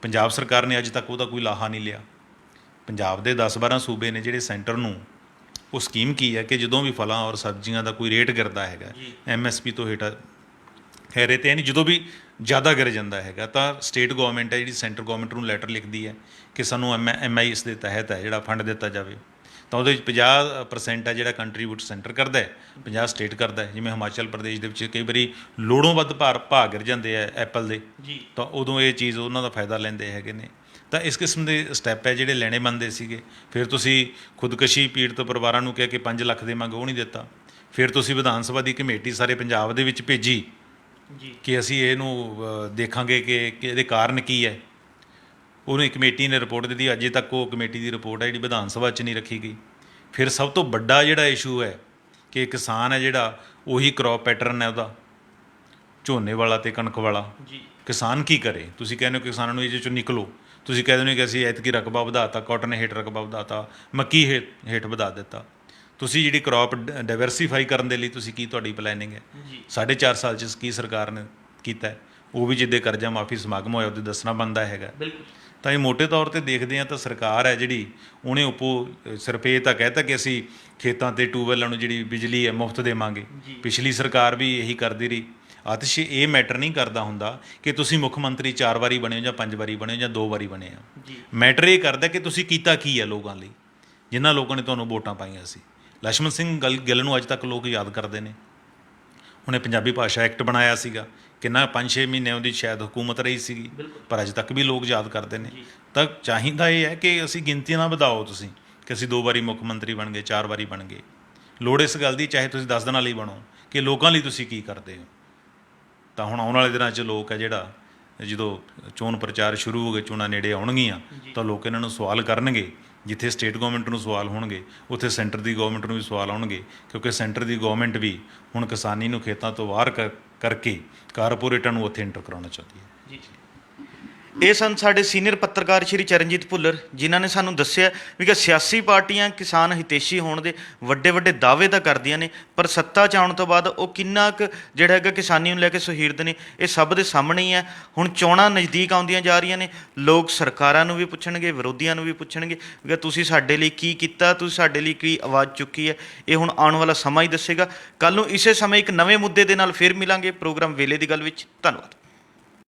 ਪੰਜਾਬ ਸਰਕਾਰ ਨੇ ਅੱਜ ਤੱਕ ਉਹਦਾ ਕੋਈ ਲਾਹਾ ਨਹੀਂ ਲਿਆ। ਪੰਜਾਬ ਦੇ 10-12 ਸੂਬੇ ਨੇ ਜਿਹੜੇ ਸੈਂਟਰ ਨੂੰ ਉਹ ਸਕੀਮ ਕੀ ਹੈ ਕਿ ਜਦੋਂ ਵੀ ਫਲਾਂ ਔਰ ਸਬਜ਼ੀਆਂ ਦਾ ਕੋਈ ਰੇਟ ਗਿਰਦਾ ਹੈਗਾ MSP ਤੋਂ ਹੇਠਾਂ, ਖੈਰੇ ਤੇ ਨਹੀਂ, ਜਦੋਂ ਵੀ ਜ਼ਿਆਦਾ ਗਿਰ ਜਾਂਦਾ ਹੈਗਾ ਤਾਂ ਸਟੇਟ ਗਵਰਨਮੈਂਟ ਹੈ ਜਿਹੜੀ ਸੈਂਟਰ ਗਵਰਨਮੈਂਟ ਨੂੰ ਲੈਟਰ ਲਿਖਦੀ ਹੈ ਕਿ ਸਾਨੂੰ MIS ਦੇ ਤਹਿਤ ਹੈ ਜਿਹੜਾ ਫੰਡ ਦਿੱਤਾ ਜਾਵੇ। ਤਾਂ ਉਹਦੇ ਵਿੱਚ 50% ਹੈ ਜਿਹੜਾ ਕੰਟਰੀਬਿਊਟ ਸੈਂਟਰ ਕਰਦਾ ਹੈ, 50 ਸਟੇਟ ਕਰਦਾ ਹੈ। ਜਿਵੇਂ ਹਿਮਾਚਲ ਪ੍ਰਦੇਸ਼ ਦੇ ਵਿੱਚ ਕਈ ਵਾਰੀ ਲੋੜੋਂ ਵੱਧ ਭਾਅ ਗਿਰ ਜਾਂਦੇ ਆ ਐਪਲ ਦੇ, ਤਾਂ ਉਦੋਂ ਇਹ ਚੀਜ਼ ਉਹਨਾਂ ਦਾ ਫਾਇਦਾ ਲੈਂਦੇ ਹੈਗੇ ਨੇ। ਤਾਂ ਇਸ ਕਿਸਮ ਦੇ ਸਟੈਪ ਹੈ ਜਿਹੜੇ ਲੈਣੇ ਬਣਦੇ ਸੀਗੇ। ਫਿਰ ਤੁਸੀਂ ਖੁਦਕੁਸ਼ੀ ਪੀੜਤ ਪਰਿਵਾਰਾਂ ਨੂੰ ਕਿਹਾ ਕਿ 5 ਲੱਖ ਦੇਵਾਂਗੇ, ਉਹ ਨਹੀਂ ਦਿੱਤਾ। ਫਿਰ ਤੁਸੀਂ ਵਿਧਾਨ ਸਭਾ ਦੀ ਕਮੇਟੀ ਸਾਰੇ ਪੰਜਾਬ ਦੇ ਵਿੱਚ ਭੇਜੀ ਕਿ ਅਸੀਂ ਇਹਨੂੰ ਦੇਖਾਂਗੇ ਕਿ ਇਹਦੇ ਕਾਰਨ ਕੀ ਹੈ। ਉਹਨੇ ਕਮੇਟੀ ਨੇ ਰਿਪੋਰਟ ਦਿੱਤੀ, ਅਜੇ ਤੱਕ ਉਹ ਕਮੇਟੀ ਦੀ ਰਿਪੋਰਟ ਹੈ ਜਿਹੜੀ ਵਿਧਾਨ ਸਭਾ 'ਚ ਨਹੀਂ ਰੱਖੀ ਗਈ। ਫਿਰ ਸਭ ਤੋਂ ਵੱਡਾ ਜਿਹੜਾ ਇਸ਼ੂ ਹੈ ਕਿ ਕਿਸਾਨ ਹੈ ਜਿਹੜਾ ਉਹੀ ਕ੍ਰੌਪ ਪੈਟਰਨ ਹੈ ਉਹਦਾ, ਝੋਨੇ ਵਾਲਾ ਅਤੇ ਕਣਕ ਵਾਲਾ। ਕਿਸਾਨ ਕੀ ਕਰੇ? ਤੁਸੀਂ ਕਹਿੰਦੇ ਹੋ ਕਿਸਾਨਾਂ ਨੂੰ ਇਹਦੇ 'ਚੋਂ ਨਿਕਲੋ, ਤੁਸੀਂ ਕਹਿ ਦਿੰਦੇ ਹੋ ਕਿ ਅਸੀਂ ਐਤਕੀ ਰਕਬਾ ਵਧਾਤਾ, ਕਾਟਨ ਹੇਠ ਰਕਬਾ ਵਧਾਤਾ, ਮੱਕੀ ਹੇਠ ਵਧਾ ਦਿੱਤਾ। ਤੁਸੀਂ ਜਿਹੜੀ ਕ੍ਰੌਪ ਡਾਇਵਰਸੀਫਾਈ ਕਰਨ ਦੇ ਲਈ ਤੁਸੀਂ ਕੀ ਤੁਹਾਡੀ ਪਲੈਨਿੰਗ ਹੈ? 4.5 ਸਾਲ 'ਚ ਕੀ ਸਰਕਾਰ ਨੇ ਕੀਤਾ ਹੈ? ਉਹ ਵੀ ਜਿੱਦੇ ਕਰਜ਼ਾ ਮਾਫੀ ਸਮਾਗਮ ਹੋਇਆ ਉਹਦੇ ਦੱਸਣਾ ਬਣਦਾ ਹੈਗਾ। ਤਾਂ ਇਹ ਮੋਟੇ ਤੌਰ ਤੇ ਦੇਖਦੇ ਹਾਂ ਤਾਂ ਸਰਕਾਰ ਹੈ ਜਿਹੜੀ ਉਹਨੇ ਸਿਰਫ ਇਹ ਤਾਂ ਕਹਿਤਾ ਕਿ ਅਸੀਂ ਖੇਤਾਂ ਤੇ ਟਿਊਬਵੈੱਲਾਂ ਨੂੰ ਜਿਹੜੀ ਬਿਜਲੀ ਹੈ ਮੁਫਤ ਦੇਵਾਂਗੇ। ਪਿਛਲੀ ਸਰਕਾਰ ਵੀ ਇਹੀ ਕਰਦੀ ਰਹੀ। ਆਤਿਸ਼ ਇਹ ਮੈਟਰ ਨਹੀਂ ਕਰਦਾ ਹੁੰਦਾ ਕਿ ਤੁਸੀਂ ਮੁੱਖ ਮੰਤਰੀ 4 ਵਾਰੀ ਬਣੇ ਹੋ ਜਾਂ 5 ਵਾਰੀ ਬਣੇ ਹੋ ਜਾਂ 2 ਵਾਰੀ ਬਣੇ ਆ। ਮੈਟਰ ਇਹ ਕਰਦਾ ਕਿ ਤੁਸੀਂ ਕੀਤਾ ਕੀ ਹੈ ਲੋਕਾਂ ਲਈ, ਜਿਨ੍ਹਾਂ ਲੋਕਾਂ ਨੇ ਤੁਹਾਨੂੰ ਵੋਟਾਂ ਪਾਈਆਂ ਸੀ। ਲਛਮਣ ਸਿੰਘ ਗਿੱਲ ਨੂੰ ਅੱਜ ਤੱਕ ਲੋਕ ਯਾਦ ਕਰਦੇ ਨੇ। ਉਹਨੇ ਪੰਜਾਬੀ ਭਾਸ਼ਾ ਐਕਟ ਬਣਾਇਆ ਸੀਗਾ, ਕਿੰਨਾ 5-6 ਮਹੀਨੇ ਉਹਦੀ ਸ਼ਾਇਦ ਹੁਕੂਮਤ ਰਹੀ ਸੀਗੀ, ਪਰ ਅੱਜ ਤੱਕ ਵੀ ਲੋਕ ਯਾਦ ਕਰਦੇ ਨੇ। ਤਾਂ ਚਾਹੀਦਾ ਇਹ ਹੈ ਕਿ ਅਸੀਂ ਗਿਣਤੀ ਨਾ ਵਧਾਓ ਤੁਸੀਂ ਕਿ ਅਸੀਂ 2 ਵਾਰੀ ਮੁੱਖ ਮੰਤਰੀ ਬਣ ਗਏ, 4 ਵਾਰੀ ਬਣ ਗਏ। ਲੋੜ ਇਸ ਗੱਲ ਦੀ ਚਾਹੇ ਤੁਸੀਂ 10 ਦਿਨਾਂ ਲਈ ਬਣੋ ਕਿ ਲੋਕਾਂ ਲਈ ਤੁਸੀਂ ਕੀ ਕਰਦੇ ਹੋ। ਤਾਂ ਹੁਣ ਆਉਣ ਵਾਲੇ ਦਿਨਾਂ 'ਚ ਲੋਕ ਹੈ ਜਿਹੜਾ ਜਦੋਂ ਚੋਣ ਪ੍ਰਚਾਰ ਸ਼ੁਰੂ ਹੋ ਗਏ, ਚੋਣਾਂ ਨੇੜੇ ਆਉਣਗੀਆਂ, ਤਾਂ ਲੋਕ ਇਹਨਾਂ ਨੂੰ ਸਵਾਲ ਕਰਨਗੇ। ਜਿੱਥੇ ਸਟੇਟ ਗੌਰਮੈਂਟ ਨੂੰ ਸਵਾਲ ਹੋਣਗੇ ਉੱਥੇ ਸੈਂਟਰ ਦੀ ਗੌਰਮੈਂਟ ਨੂੰ ਵੀ ਸਵਾਲ ਆਉਣਗੇ, ਕਿਉਂਕਿ ਸੈਂਟਰ ਦੀ ਗੌਰਮੈਂਟ ਵੀ ਹੁਣ ਕਿਸਾਨੀ ਨੂੰ ਖੇਤਾਂ ਤੋਂ ਬਾਹਰ ਕਰਕੇ ਕਾਰਪੋਰੇਟਾਂ ਨੂੰ ਉੱਥੇ ਐਂਟਰ ਕਰਾਉਣਾ ਚਾਹੁੰਦੀ ਹੈ। ਇਹ ਸਨ ਸਾਡੇ ਸੀਨੀਅਰ ਪੱਤਰਕਾਰ ਸ਼੍ਰੀ ਚਰਨਜੀਤ ਭੁੱਲਰ, ਜਿਨ੍ਹਾਂ ਨੇ ਸਾਨੂੰ ਦੱਸਿਆ ਵੀ ਕਿ ਸਿਆਸੀ ਪਾਰਟੀਆਂ ਕਿਸਾਨ ਹਿਤੈਸ਼ੀ ਹੋਣ ਦੇ ਵੱਡੇ ਵੱਡੇ ਦਾਅਵੇ ਤਾਂ ਕਰਦੀਆਂ ਨੇ, ਪਰ ਸੱਤਾ 'ਚ ਆਉਣ ਤੋਂ ਬਾਅਦ ਉਹ ਕਿੰਨਾ ਕੁ ਜਿਹੜਾ ਹੈਗਾ ਕਿਸਾਨੀ ਨੂੰ ਲੈ ਕੇ ਸੁਹੀਰਦ ਨੇ, ਇਹ ਸਭ ਦੇ ਸਾਹਮਣੇ ਹੀ ਹੈ। ਹੁਣ ਚੋਣਾਂ ਨਜ਼ਦੀਕ ਆਉਂਦੀਆਂ ਜਾ ਰਹੀਆਂ ਨੇ, ਲੋਕ ਸਰਕਾਰਾਂ ਨੂੰ ਵੀ ਪੁੱਛਣਗੇ, ਵਿਰੋਧੀਆਂ ਨੂੰ ਵੀ ਪੁੱਛਣਗੇ ਕਿ ਤੁਸੀਂ ਸਾਡੇ ਲਈ ਕੀ ਕੀਤਾ, ਤੁਸੀਂ ਸਾਡੇ ਲਈ ਕੀ ਆਵਾਜ਼ ਚੁੱਕੀ ਹੈ। ਇਹ ਹੁਣ ਆਉਣ ਵਾਲਾ ਸਮਾਂ ਹੀ ਦੱਸੇਗਾ। ਕੱਲ੍ਹ ਨੂੰ ਇਸੇ ਸਮੇਂ ਇੱਕ ਨਵੇਂ ਮੁੱਦੇ ਦੇ ਨਾਲ ਫਿਰ ਮਿਲਾਂਗੇ ਪ੍ਰੋਗਰਾਮ ਵੇਲੇ ਦੀ ਗੱਲ ਵਿੱਚ। ਧੰਨਵਾਦ।